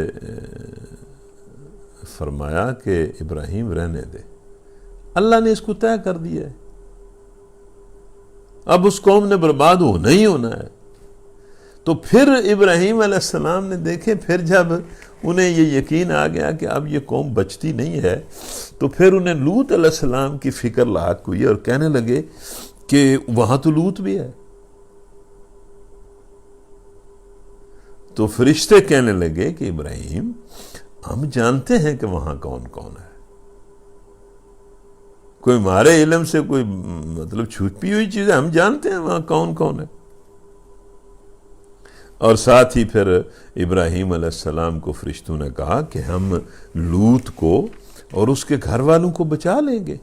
فرمایا کہ ابراہیم رہنے دے، اللہ نے اس کو طے کر دیا ہے، اب اس قوم نے برباد ہونا ہی ہونا ہے. تو پھر ابراہیم علیہ السلام نے دیکھے، پھر جب انہیں یہ یقین آ گیا کہ اب یہ قوم بچتی نہیں ہے، تو پھر انہیں لوط علیہ السلام کی فکر لاحق ہوئی اور کہنے لگے کہ وہاں تو لوط بھی ہے. تو فرشتے کہنے لگے کہ ابراہیم ہم جانتے ہیں کہ وہاں کون کون ہے، کوئی ہمارے علم سے کوئی مطلب چھپی ہوئی چیز ہے، ہم جانتے ہیں وہاں کون کون ہے. اور ساتھ ہی پھر ابراہیم علیہ السلام کو فرشتوں نے کہا کہ ہم لوط کو اور اس کے گھر والوں کو بچا لیں گے،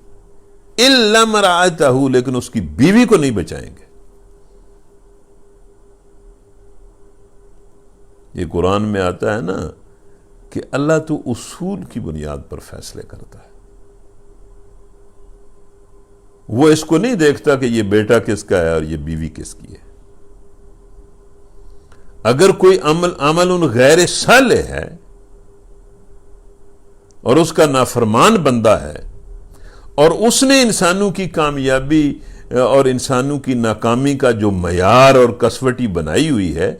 الا امرأتہ، لیکن اس کی بیوی کو نہیں بچائیں گے. یہ قرآن میں آتا ہے نا کہ اللہ تو اصول کی بنیاد پر فیصلے کرتا ہے، وہ اس کو نہیں دیکھتا کہ یہ بیٹا کس کا ہے اور یہ بیوی کس کی ہے. اگر کوئی عمل ان غیر صالح ہے اور اس کا نافرمان بندہ ہے اور اس نے انسانوں کی کامیابی اور انسانوں کی ناکامی کا جو معیار اور کسوٹی بنائی ہوئی ہے،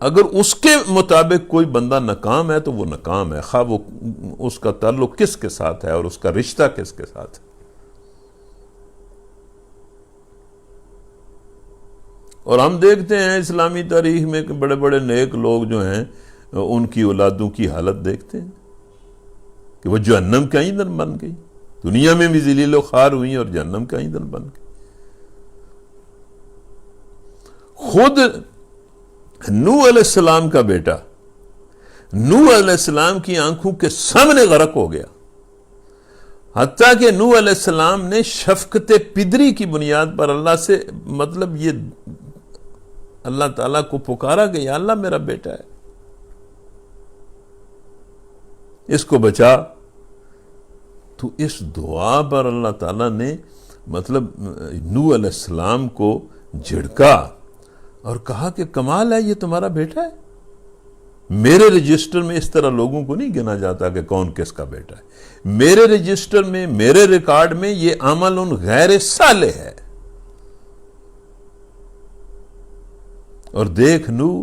اگر اس کے مطابق کوئی بندہ ناکام ہے تو وہ ناکام ہے، خواہ وہ اس کا تعلق کس کے ساتھ ہے اور اس کا رشتہ کس کے ساتھ ہے. اور ہم دیکھتے ہیں اسلامی تاریخ میں کہ بڑے بڑے نیک لوگ جو ہیں ان کی اولادوں کی حالت دیکھتے ہیں کہ وہ جہنم کا ایندھن بن گئی، دنیا میں بھی ذلیل و خوار ہوئی اور جہنم کا ایندھن بن گئی. خود نوح علیہ السلام کا بیٹا نوح علیہ السلام کی آنکھوں کے سامنے غرق ہو گیا، حتیٰ کہ نوح علیہ السلام نے شفقت پدری کی بنیاد پر اللہ سے مطلب یہ اللہ تعالیٰ کو پکارا کہ یا اللہ میرا بیٹا ہے، اس کو بچا. تو اس دعا پر اللہ تعالیٰ نے مطلب نوح علیہ السلام کو جھڑکا اور کہا کہ کمال ہے، یہ تمہارا بیٹا ہے. میرے رجسٹر میں اس طرح لوگوں کو نہیں گنا جاتا کہ کون کس کا بیٹا ہے. میرے رجسٹر میں، میرے ریکارڈ میں یہ عمل ان غیر صالح ہے. اور دیکھ نوح،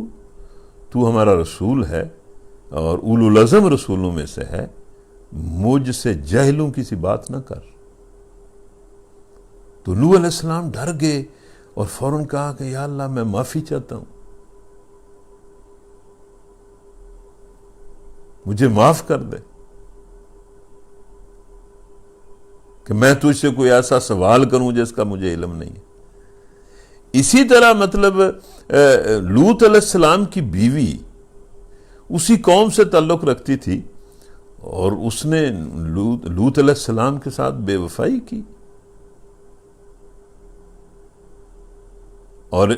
تو ہمارا رسول ہے اور اولو العزم رسولوں میں سے ہے، مجھ سے جاہلوں کی سی بات نہ کر. تو نوح علیہ السلام ڈر گئے اور فوراً کہا کہ یا اللہ میں معافی چاہتا ہوں، مجھے معاف کر دے کہ میں تجھ سے کوئی ایسا سوال کروں جس کا مجھے علم نہیں ہے. اسی طرح مطلب لوط علیہ السلام کی بیوی اسی قوم سے تعلق رکھتی تھی اور اس نے لوط علیہ السلام کے ساتھ بے وفائی کی. اور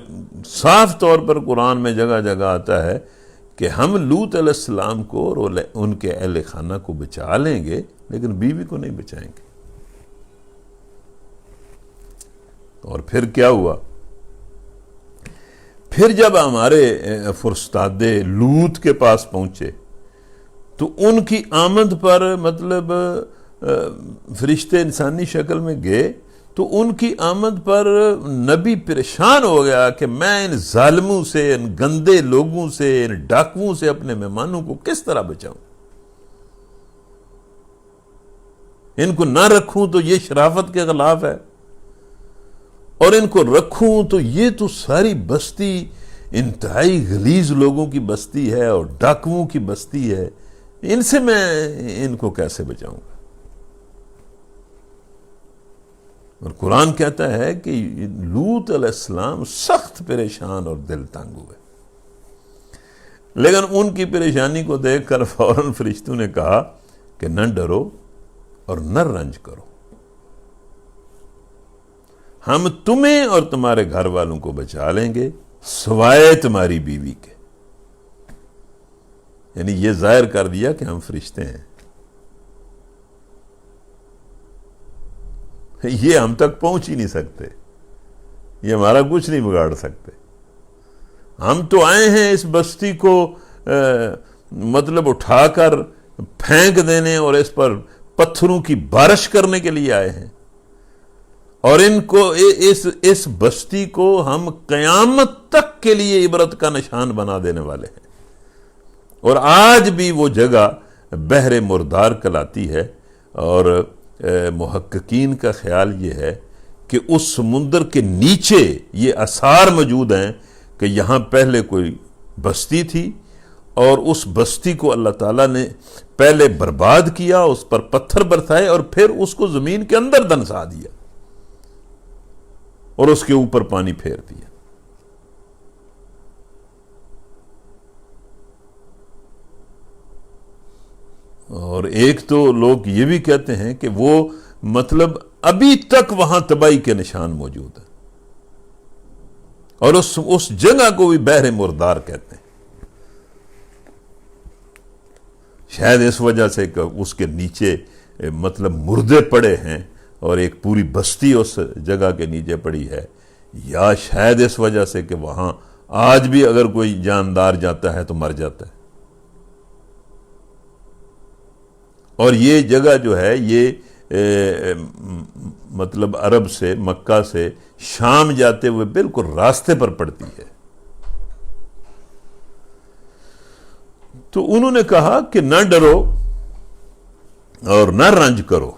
صاف طور پر قرآن میں جگہ جگہ آتا ہے کہ ہم لوط علیہ السلام کو اور ان کے اہل خانہ کو بچا لیں گے لیکن بیوی کو نہیں بچائیں گے. اور پھر کیا ہوا؟ پھر جب ہمارے فرستادے لوط کے پاس پہنچے تو ان کی آمد پر مطلب فرشتے انسانی شکل میں گئے تو ان کی آمد پر نبی پریشان ہو گیا کہ میں ان ظالموں سے، ان گندے لوگوں سے، ان ڈاکوؤں سے اپنے مہمانوں کو کس طرح بچاؤں. ان کو نہ رکھوں تو یہ شرافت کے خلاف ہے، اور ان کو رکھوں تو یہ تو ساری بستی انتہائی غلیظ لوگوں کی بستی ہے اور ڈاکوؤں کی بستی ہے، ان سے میں ان کو کیسے بچاؤں گا. اور قرآن کہتا ہے کہ لوط علیہ السلام سخت پریشان اور دل تنگ ہوئے. لیکن ان کی پریشانی کو دیکھ کر فوراً فرشتوں نے کہا کہ نہ ڈرو اور نہ رنج کرو، ہم تمہیں اور تمہارے گھر والوں کو بچا لیں گے سوائے تمہاری بیوی کے۔ یعنی یہ ظاہر کر دیا کہ ہم فرشتے ہیں، یہ ہم تک پہنچ ہی نہیں سکتے، یہ ہمارا کچھ نہیں بگاڑ سکتے۔ ہم تو آئے ہیں اس بستی کو مطلب اٹھا کر پھینک دینے اور اس پر پتھروں کی بارش کرنے کے لیے آئے ہیں، اور ان کو اس بستی کو ہم قیامت تک کے لیے عبرت کا نشان بنا دینے والے ہیں۔ اور آج بھی وہ جگہ بحر مردار کہلاتی ہے، اور محققین کا خیال یہ ہے کہ اس سمندر کے نیچے یہ آثار موجود ہیں کہ یہاں پہلے کوئی بستی تھی، اور اس بستی کو اللہ تعالیٰ نے پہلے برباد کیا، اس پر پتھر برسائے اور پھر اس کو زمین کے اندر دنسا دیا اور اس کے اوپر پانی پھیر دیا۔ اور ایک تو لوگ یہ بھی کہتے ہیں کہ وہ مطلب ابھی تک وہاں تباہی کے نشان موجود ہیں، اور اس جگہ کو بھی بحر مردار کہتے ہیں، شاید اس وجہ سے کہ اس کے نیچے مطلب مردے پڑے ہیں اور ایک پوری بستی اس جگہ کے نیچے پڑی ہے، یا شاید اس وجہ سے کہ وہاں آج بھی اگر کوئی جاندار جاتا ہے تو مر جاتا ہے۔ اور یہ جگہ جو ہے یہ مطلب عرب سے، مکہ سے شام جاتے ہوئے بالکل راستے پر پڑتی ہے۔ تو انہوں نے کہا کہ نہ ڈرو اور نہ رنج کرو،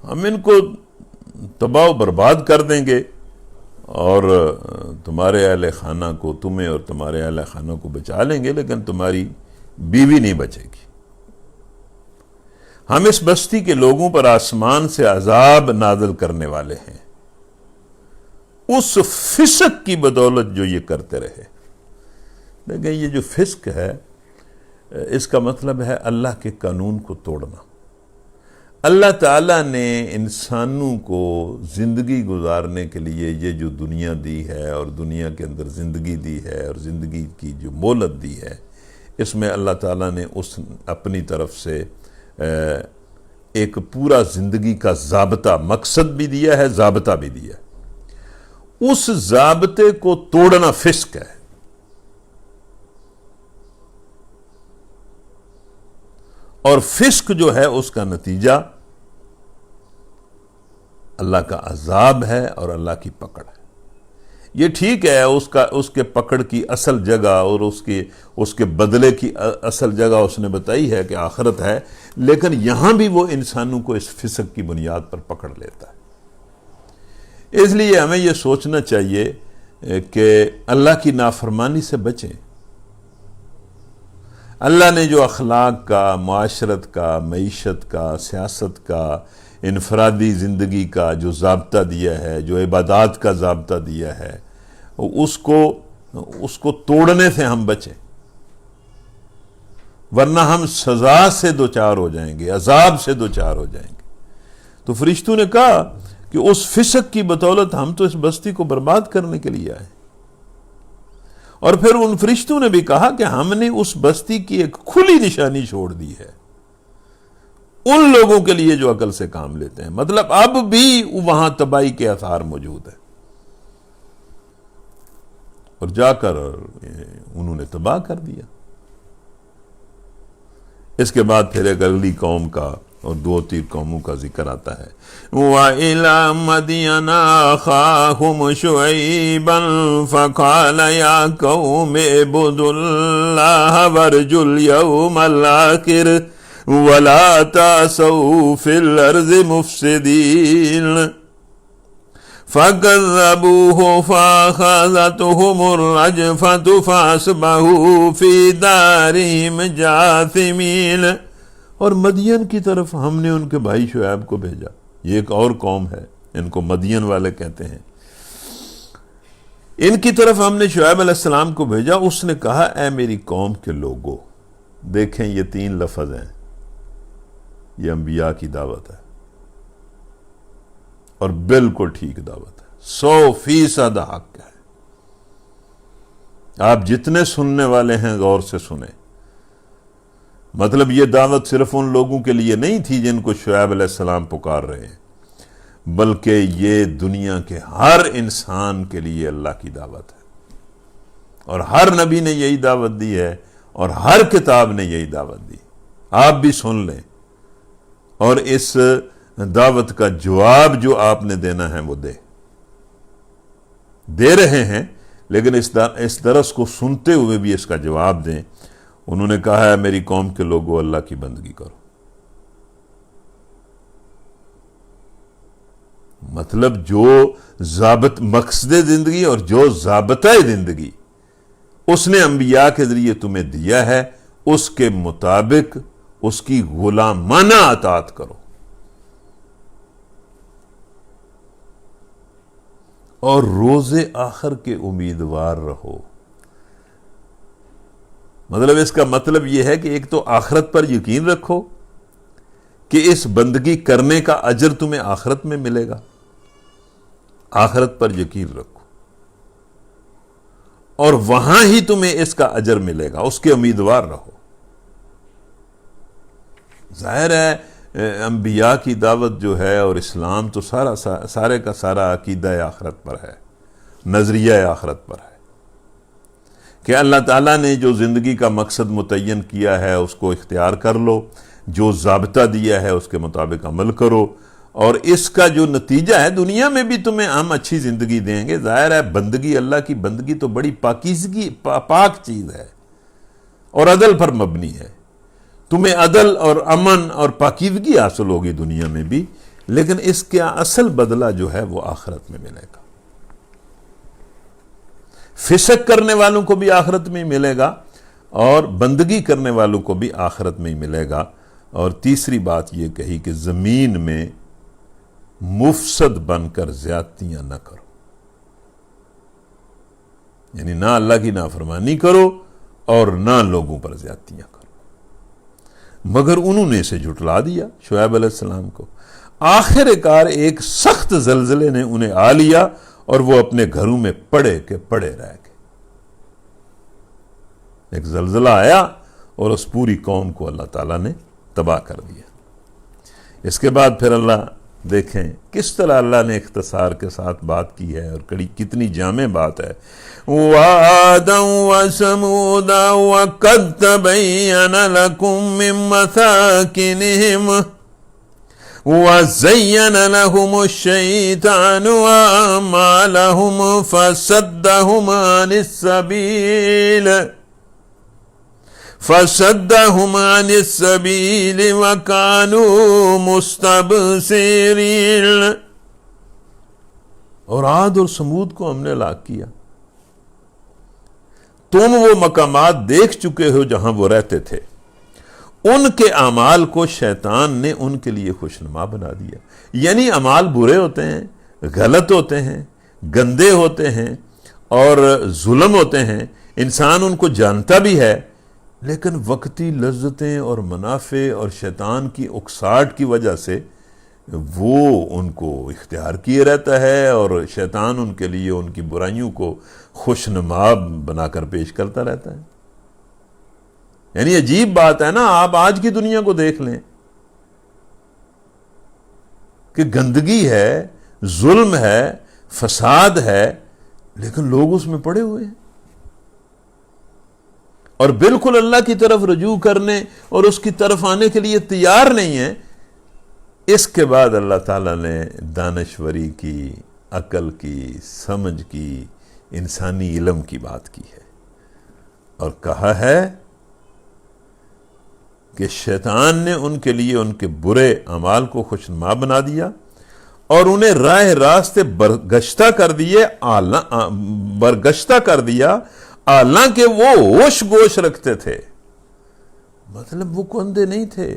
ہم ان کو تباہ و برباد کر دیں گے اور تمہارے اہل خانہ کو، تمہیں اور تمہارے اہل خانہ کو بچا لیں گے، لیکن تمہاری بیوی نہیں بچے گی۔ ہم اس بستی کے لوگوں پر آسمان سے عذاب نازل کرنے والے ہیں اس فسق کی بدولت جو یہ کرتے رہے۔ لیکن یہ جو فسق ہے اس کا مطلب ہے اللہ کے قانون کو توڑنا۔ اللہ تعالیٰ نے انسانوں کو زندگی گزارنے کے لیے یہ جو دنیا دی ہے اور دنیا کے اندر زندگی دی ہے اور زندگی کی جو مہلت دی ہے، اس میں اللہ تعالیٰ نے اپنی طرف سے ایک پورا زندگی کا ضابطہ، مقصد بھی دیا ہے، ضابطہ بھی دیا ہے۔ اس ضابطے کو توڑنا فسق ہے، اور فسق جو ہے اس کا نتیجہ اللہ کا عذاب ہے اور اللہ کی پکڑ ہے۔ یہ ٹھیک ہے اس کے پکڑ کی اصل جگہ اور اس کے بدلے کی اصل جگہ اس نے بتائی ہے کہ آخرت ہے، لیکن یہاں بھی وہ انسانوں کو اس فسق کی بنیاد پر پکڑ لیتا ہے۔ اس لیے ہمیں یہ سوچنا چاہیے کہ اللہ کی نافرمانی سے بچیں۔ اللہ نے جو اخلاق کا، معاشرت کا، معیشت کا، سیاست کا، انفرادی زندگی کا جو ضابطہ دیا ہے، جو عبادات کا ضابطہ دیا ہے، اس کو توڑنے سے ہم بچیں، ورنہ ہم سزا سے دوچار ہو جائیں گے، عذاب سے دوچار ہو جائیں گے۔ تو فرشتوں نے کہا کہ اس فسق کی بدولت ہم تو اس بستی کو برباد کرنے کے لیے آئے۔ اور پھر ان فرشتوں نے بھی کہا کہ ہم نے اس بستی کی ایک کھلی نشانی چھوڑ دی ہے ان لوگوں کے لیے جو عقل سے کام لیتے ہیں، مطلب اب بھی وہاں تباہی کے آثار موجود ہیں، اور جا کر انہوں نے تباہ کر دیا۔ اس کے بعد پھر ایک اگلی قوم کا اور 2-3 قوموں کا ذکر آتا ہے۔ وَإِلَى مَدْيَنَ أَخَاهُمْ شُعَيْبًا فَقَالَ يَا قَوْمِ اعْبُدُوا اللَّهَ وَارْجُوا الْيَوْمَ الْآخِرَ وَلَا تَعْثَوْا فِي الْأَرْضِ مُفْسِدِينَ فَكَذَّبُوهُ فَأَخَذَتْهُمُ الرَّجْفَةُ فَأَصْبَحُوا فِي دَارِهِمْ جَاثِمِينَ اور مدین کی طرف ہم نے ان کے بھائی شعیب کو بھیجا. یہ ایک اور قوم ہے، ان کو مدین والے کہتے ہیں. ان کی طرف ہم نے شعیب علیہ السلام کو بھیجا. اس نے کہا اے میری قوم کے لوگوں. دیکھیں یہ 3 لفظ ہیں، یہ انبیاء کی دعوت ہے اور بالکل ٹھیک دعوت ہے، 100% حق ہے. آپ جتنے سننے والے ہیں غور سے سنیں. مطلب یہ دعوت صرف ان لوگوں کے لیے نہیں تھی جن کو شعیب علیہ السلام پکار رہے ہیں، بلکہ یہ دنیا کے ہر انسان کے لیے اللہ کی دعوت ہے. اور ہر نبی نے یہی دعوت دی ہے اور ہر کتاب نے یہی دعوت دی. آپ بھی سن لیں اور اس دعوت کا جواب جو آپ نے دینا ہے وہ دے رہے ہیں، لیکن اس درس کو سنتے ہوئے بھی اس کا جواب دیں. انہوں نے کہا ہے میری قوم کے لوگوں اللہ کی بندگی کرو. مطلب جو مقصد زندگی اور جو ضابطہ زندگی اس نے انبیاء کے ذریعے تمہیں دیا ہے، اس کے مطابق اس کی غلامانہ اطاعت کرو. اور روز آخر کے امیدوار رہو. مطلب اس کا مطلب یہ ہے کہ ایک تو آخرت پر یقین رکھو کہ اس بندگی کرنے کا اجر تمہیں آخرت میں ملے گا. آخرت پر یقین رکھو اور وہاں ہی تمہیں اس کا اجر ملے گا، اس کے امیدوار رہو. ظاہر ہے انبیاء کی دعوت جو ہے اور اسلام تو سارے کا سارا عقیدہ آخرت پر ہے، نظریہ آخرت پر ہے کہ اللہ تعالیٰ نے جو زندگی کا مقصد متعین کیا ہے اس کو اختیار کر لو، جو ضابطہ دیا ہے اس کے مطابق عمل کرو، اور اس کا جو نتیجہ ہے دنیا میں بھی تمہیں ہم اچھی زندگی دیں گے. ظاہر ہے بندگی، اللہ کی بندگی تو بڑی پاکیزگی پاک چیز ہے اور عدل پر مبنی ہے. تمہیں عدل اور امن اور پاکیزگی حاصل ہوگی دنیا میں بھی، لیکن اس کا اصل بدلہ جو ہے وہ آخرت میں ملے گا. فسق کرنے والوں کو بھی آخرت میں ہی ملے گا اور بندگی کرنے والوں کو بھی آخرت میں ہی ملے گا. اور تیسری بات یہ کہی کہ زمین میں مفسد بن کر زیادتیاں نہ کرو، یعنی نہ اللہ کی نافرمانی کرو اور نہ لوگوں پر زیادتیاں کرو. مگر انہوں نے اسے جھٹلا دیا شعیب علیہ السلام کو. آخر کار ایک سخت زلزلے نے انہیں آ لیا اور وہ اپنے گھروں میں پڑے رہ گئے. ایک زلزلہ آیا اور اس پوری قوم کو اللہ تعالیٰ نے تباہ کر دیا. اس کے بعد پھر اللہ دیکھیں کس طرح اللہ نے اختصار کے ساتھ بات کی ہے اور کتنی جامع بات ہے. وَعَادًا وَثَمُودًا وَقَدْ تَبَيَّنَ لَكُم مِّن مَّسَاكِنِهِمْ وَزَيَّنَ لَهُمُ الشَّيْطَانُ أَعْمَالَهُمْ فَصَدَّهُمْ عَنِ السَّبِيلِ وَكَانُوا مُسْتَبْصِرِينَ. اور عاد اور سمود کو ہم نے ہلاک کیا. تم وہ مقامات دیکھ چکے ہو جہاں وہ رہتے تھے، ان کے اعمال کو شیطان نے ان کے لیے خوشنما بنا دیا. یعنی اعمال برے ہوتے ہیں، غلط ہوتے ہیں، گندے ہوتے ہیں اور ظلم ہوتے ہیں. انسان ان کو جانتا بھی ہے، لیکن وقتی لذتیں اور منافع اور شیطان کی اکساہٹ کی وجہ سے وہ ان کو اختیار کیے رہتا ہے اور شیطان ان کے لیے ان کی برائیوں کو خوشنما بنا کر پیش کرتا رہتا ہے. یعنی عجیب بات ہے نا. آپ آج کی دنیا کو دیکھ لیں کہ گندگی ہے، ظلم ہے، فساد ہے، لیکن لوگ اس میں پڑے ہوئے ہیں اور بالکل اللہ کی طرف رجوع کرنے اور اس کی طرف آنے کے لیے تیار نہیں ہیں. اس کے بعد اللہ تعالیٰ نے دانشوری کی، عقل کی، سمجھ کی، انسانی علم کی بات کی ہے اور کہا ہے کہ شیطان نے ان کے لیے ان کے برے اعمال کو خوشنما بنا دیا اور انہیں راہ راستے برگشتہ کر دیا حالانکہ وہ ہوش گوش رکھتے تھے. مطلب وہ کو اندھے نہیں تھے،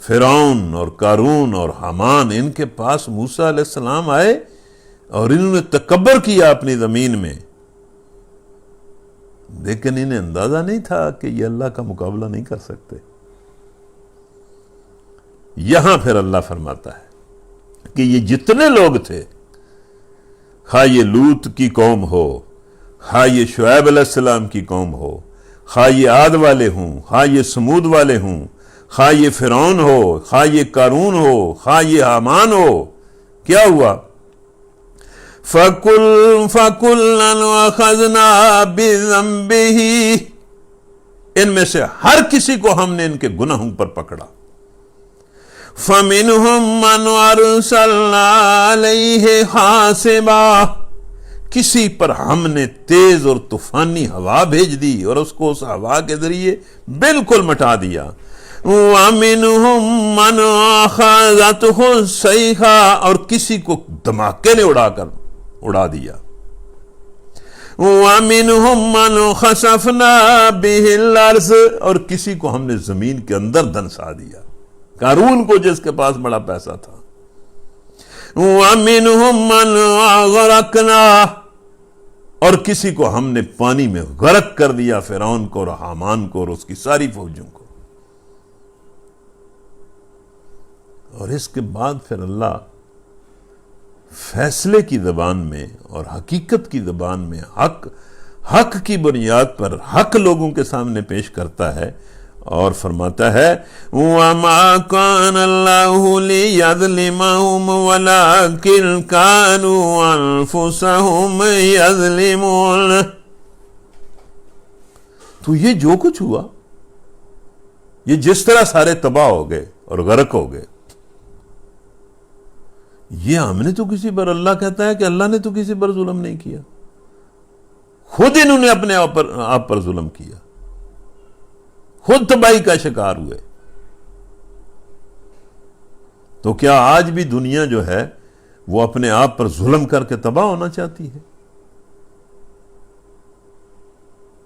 فرعون اور قارون اور حامان، ان کے پاس موسیٰ علیہ السلام آئے اور انہوں نے تکبر کیا اپنی زمین میں، لیکن انہیں اندازہ نہیں تھا کہ یہ اللہ کا مقابلہ نہیں کر سکتے۔ یہاں پھر اللہ فرماتا ہے کہ یہ جتنے لوگ تھے، خواہ یہ لوط کی قوم ہو، خواہ یہ شعیب علیہ السلام کی قوم ہو، خواہ یہ عاد والے ہوں، خواہ یہ سمود والے ہوں، خواہ یہ فرعون ہو، خواہ یہ قارون ہو، خواہ یہ حامان ہو، کیا ہوا؟ فَكُلًّا أَخَذْنَا بِذَنبِهِ، ان میں سے ہر کسی کو ہم نے ان کے گناہوں پر پکڑا۔ فَمِنْهُمْ مَنْ أَرْسَلْنَا عَلَيْهِ حَاصِبًا، کسی پر ہم نے تیز اور طوفانی ہوا بھیج دی اور اس کو اس ہوا کے ذریعے بالکل مٹا دیا۔ وَمِنْهُمْ مَنْ أَخَذَتْهُ الصَّيْحَةُ، اور کسی کو دھماکے نے اڑا دیا۔ وَمِنْهُمْ مَنْ خَسَفْنَا بِهِ الْأَرْضَ، اور کسی کو ہم نے زمین کے اندر دھنسا دیا، قارون کو جس کے پاس بڑا پیسہ تھا۔ وَمِنْهُمْ مَنْ أَغْرَقْنَا، اور کسی کو ہم نے پانی میں غرق کر دیا، فرعون کو اور حامان کو اور اس کی ساری فوجوں کو۔ اور اس کے بعد پھر اللہ فیصلے کی زبان میں اور حقیقت کی زبان میں حق کی بنیاد پر حق لوگوں کے سامنے پیش کرتا ہے اور فرماتا ہے وَمَا كَانَ اللَّهُ لِيَظْلِمَهُمْ وَلَكِنْ كَانُوا أَنفُسَهُمْ يَظْلِمُونَ۔ تو یہ جو کچھ ہوا، یہ جس طرح سارے تباہ ہو گئے اور غرق ہو گئے، یہ ہم نے تو کسی پر، اللہ کہتا ہے کہ اللہ نے تو کسی پر ظلم نہیں کیا، خود انہوں نے اپنے آپ پر ظلم کیا، خود تباہی کا شکار ہوئے۔ تو کیا آج بھی دنیا جو ہے وہ اپنے آپ پر ظلم کر کے تباہ ہونا چاہتی ہے؟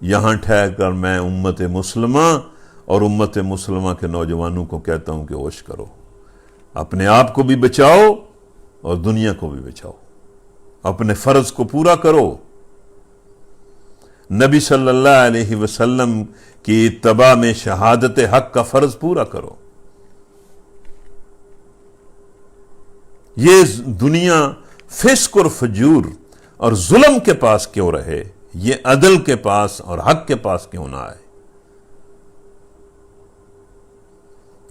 یہاں ٹھہر کر میں امت مسلمہ اور امت مسلمہ کے نوجوانوں کو کہتا ہوں کہ ہوش کرو، اپنے آپ کو بھی بچاؤ اور دنیا کو بھی بچاؤ، اپنے فرض کو پورا کرو، نبی صلی اللہ علیہ وسلم کی اتباع میں شہادت حق کا فرض پورا کرو۔ یہ دنیا فسق اور فجور اور ظلم کے پاس کیوں رہے، یہ عدل کے پاس اور حق کے پاس کیوں نہ آئے؟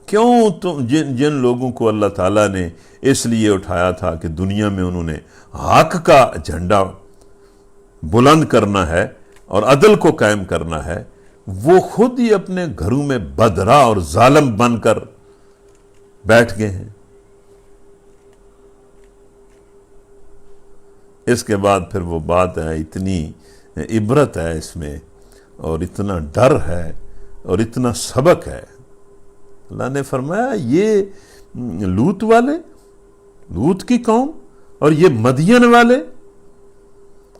کیوں تو جن لوگوں کو اللہ تعالیٰ نے اس لیے اٹھایا تھا کہ دنیا میں انہوں نے حق کا جھنڈا بلند کرنا ہے اور عدل کو قائم کرنا ہے، وہ خود ہی اپنے گھروں میں بدرا اور ظالم بن کر بیٹھ گئے ہیں۔ اس کے بعد پھر وہ بات ہے، اتنی عبرت ہے اس میں اور اتنا ڈر ہے اور اتنا سبق ہے۔ اللہ نے فرمایا یہ لوط والے، لوط کی قوم، اور یہ مدین والے،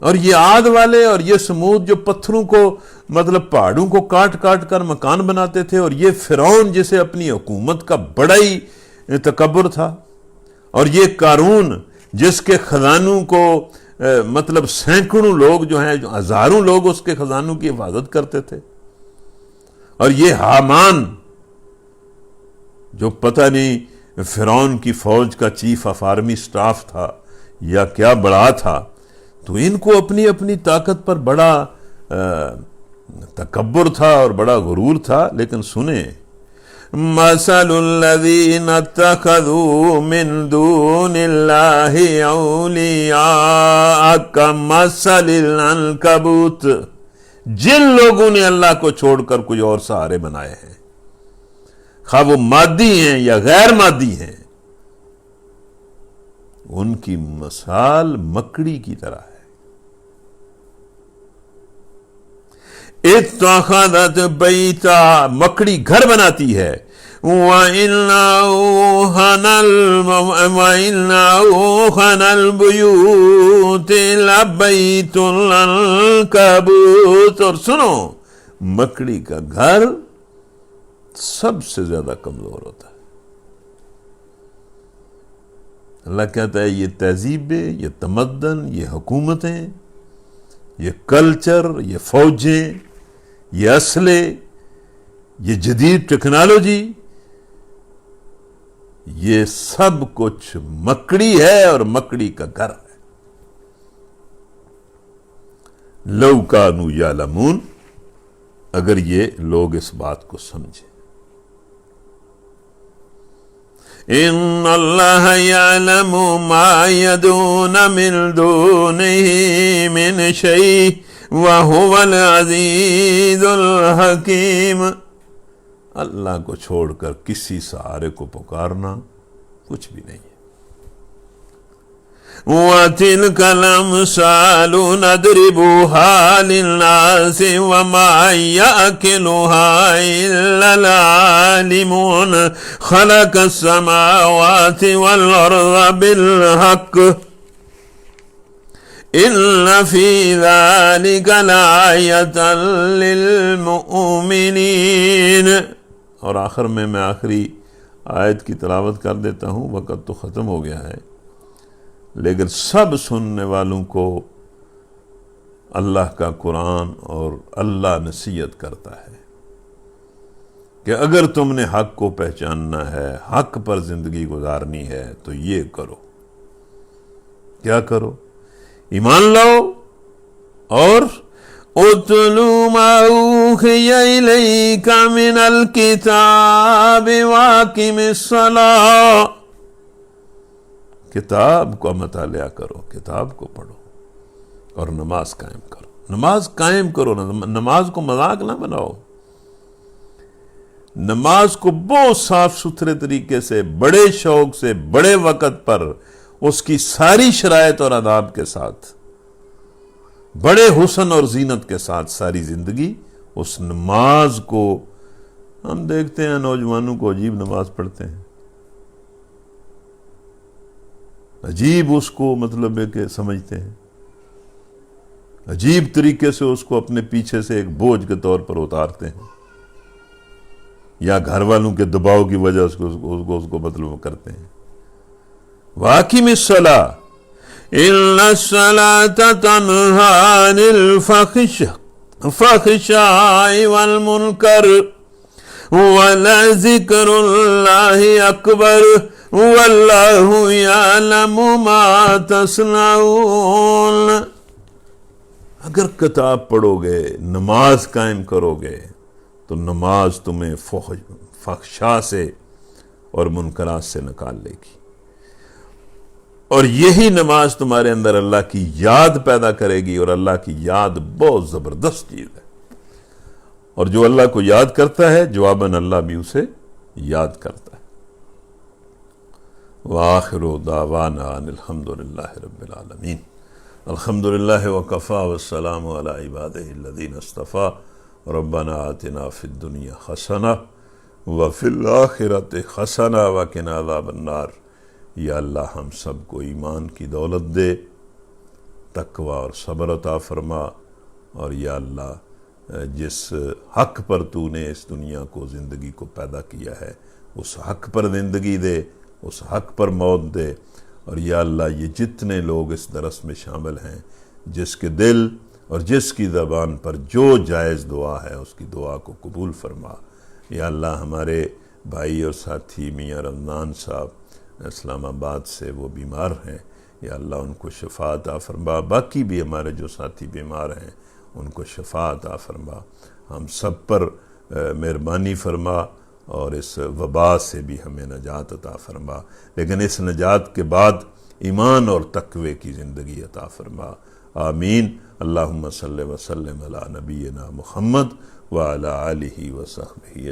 اور یہ عاد والے، اور یہ سمود جو پتھروں کو مطلب پہاڑوں کو کاٹ کاٹ کر مکان بناتے تھے، اور یہ فرعون جسے اپنی حکومت کا بڑا ہی تکبر تھا، اور یہ قارون جس کے خزانوں کو مطلب سینکڑوں لوگ جو ہیں، ہزاروں لوگ اس کے خزانوں کی حفاظت کرتے تھے، اور یہ حامان جو پتہ نہیں فرعون کی فوج کا چیف آف آرمی سٹاف تھا یا کیا بڑا تھا، تو ان کو اپنی اپنی طاقت پر بڑا تکبر تھا اور بڑا غرور تھا۔ لیکن سنیں، مثل الذین اتخذوا من دون اللہ اولیاء کمثل العنکبوت، جن لوگوں نے اللہ کو چھوڑ کر کوئی اور سہارے بنائے ہیں، خواہ وہ مادی ہیں یا غیر مادی ہیں، ان کی مثال مکڑی کی طرح ہے۔ اتخذت بیتا، مکڑی گھر بناتی ہے، وَإِنَّ أَوْهَنَ الْبُيُوتِ لَبَيْتُ الْعَنكَبُوتِ، اور سنو، مکڑی کا گھر سب سے زیادہ کمزور ہوتا ہے۔ اللہ کہتا ہے یہ تہذیبیں، یہ تمدن، یہ حکومتیں، یہ کلچر، یہ فوجیں، یہ اسلحے، یہ جدید ٹیکنالوجی، یہ سب کچھ مکڑی ہے اور مکڑی کا گھر ہے۔ لو کانوا یعلمون، اگر یہ لوگ اس بات کو سمجھیں۔ ان اللہ یعلم ما یدعون من دونہ من شیء وہو العزیز الحکیم، اللہ کو چھوڑ کر کسی سہارے کو پکارنا کچھ بھی نہیں ہے۔ وَتِلْكَ الْأَمْثَالُ نَضْرِبُهَا لِلنَّاسِ وَمَا يَعْقِلُهَا إِلَّا الْعَالِمُونَ خَلَقَ السَّمَاوَاتِ وَالْأَرْضَ بِالْحَقِّ إِنَّ فِي ذَلِكَ لَآيَةً لِلْمُؤْمِنِينَ۔ اور آخر میں آخری آیت کی تلاوت کر دیتا ہوں، وقت تو ختم ہو گیا ہے، لیکن سب سننے والوں کو اللہ کا قرآن اور اللہ نصیحت کرتا ہے کہ اگر تم نے حق کو پہچاننا ہے، حق پر زندگی گزارنی ہے تو یہ کرو۔ کیا کرو؟ ایمان لاؤ اور اتلو ما اوحی الیک من الکتاب واقم الصلاۃ، کتاب کا مطالعہ کرو، کتاب کو پڑھو اور نماز قائم کرو۔ نماز قائم کرو، نماز کو مذاق نہ بناؤ، نماز کو بہت صاف ستھرے طریقے سے، بڑے شوق سے، بڑے وقت پر، اس کی ساری شرائط اور آداب کے ساتھ، بڑے حسن اور زینت کے ساتھ ساری زندگی اس نماز کو۔ ہم دیکھتے ہیں نوجوانوں کو عجیب نماز پڑھتے ہیں، عجیب اس کو مطلب ہے کہ سمجھتے ہیں، عجیب طریقے سے اس کو اپنے پیچھے سے ایک بوجھ کے طور پر اتارتے ہیں، یا گھر والوں کے دباؤ کی وجہ سے اس کو مطلب کرتے ہیں۔ واقم الصلاۃ ان الصلاۃ تنہی عن الفحشاء والمنکر ولذکر اللہ اکبر واللہ یعلم ما تصنعون۔ اگر کتاب پڑھو گے، نماز قائم کرو گے تو نماز تمہیں فحشاء سے اور منکرات سے نکال لے گی، اور یہی نماز تمہارے اندر اللہ کی یاد پیدا کرے گی، اور اللہ کی یاد بہت زبردست چیز ہے، اور جو اللہ کو یاد کرتا ہے جواباً اللہ بھی اسے یاد کرتا ہے۔ وآخر دعوانا ان الحمد للہ رب العالمین۔ الحمد للہ وکفا والسلام علی عبادہ الذین اصطفیٰ۔ ربنا آتنا فی الدنیا حسنہ وفی الآخرۃ حسنہ وقنا عذاب النار۔ یا اللہ ہم سب کو ایمان کی دولت دے، تقوی اور صبر عطا فرما، اور یا اللہ جس حق پر تو نے اس دنیا کو، زندگی کو پیدا کیا ہے، اس حق پر زندگی دے، اس حق پر موت دے، اور یا اللہ یہ جتنے لوگ اس درس میں شامل ہیں، جس کے دل اور جس کی زبان پر جو جائز دعا ہے اس کی دعا کو قبول فرما۔ یا اللہ ہمارے بھائی اور ساتھی میاں رمضان صاحب اسلام آباد سے وہ بیمار ہیں، یا اللہ ان کو شفا عطا فرما، باقی بھی ہمارے جو ساتھی بیمار ہیں ان کو شفا عطا فرما، ہم سب پر مہربانی فرما، اور اس وبا سے بھی ہمیں نجات عطا فرما، لیکن اس نجات کے بعد ایمان اور تقوی کی زندگی عطا فرما۔ آمین۔ اللہم صلی وسلم علی نبینا محمد وعلی آلہ وصحبہ اجمعین۔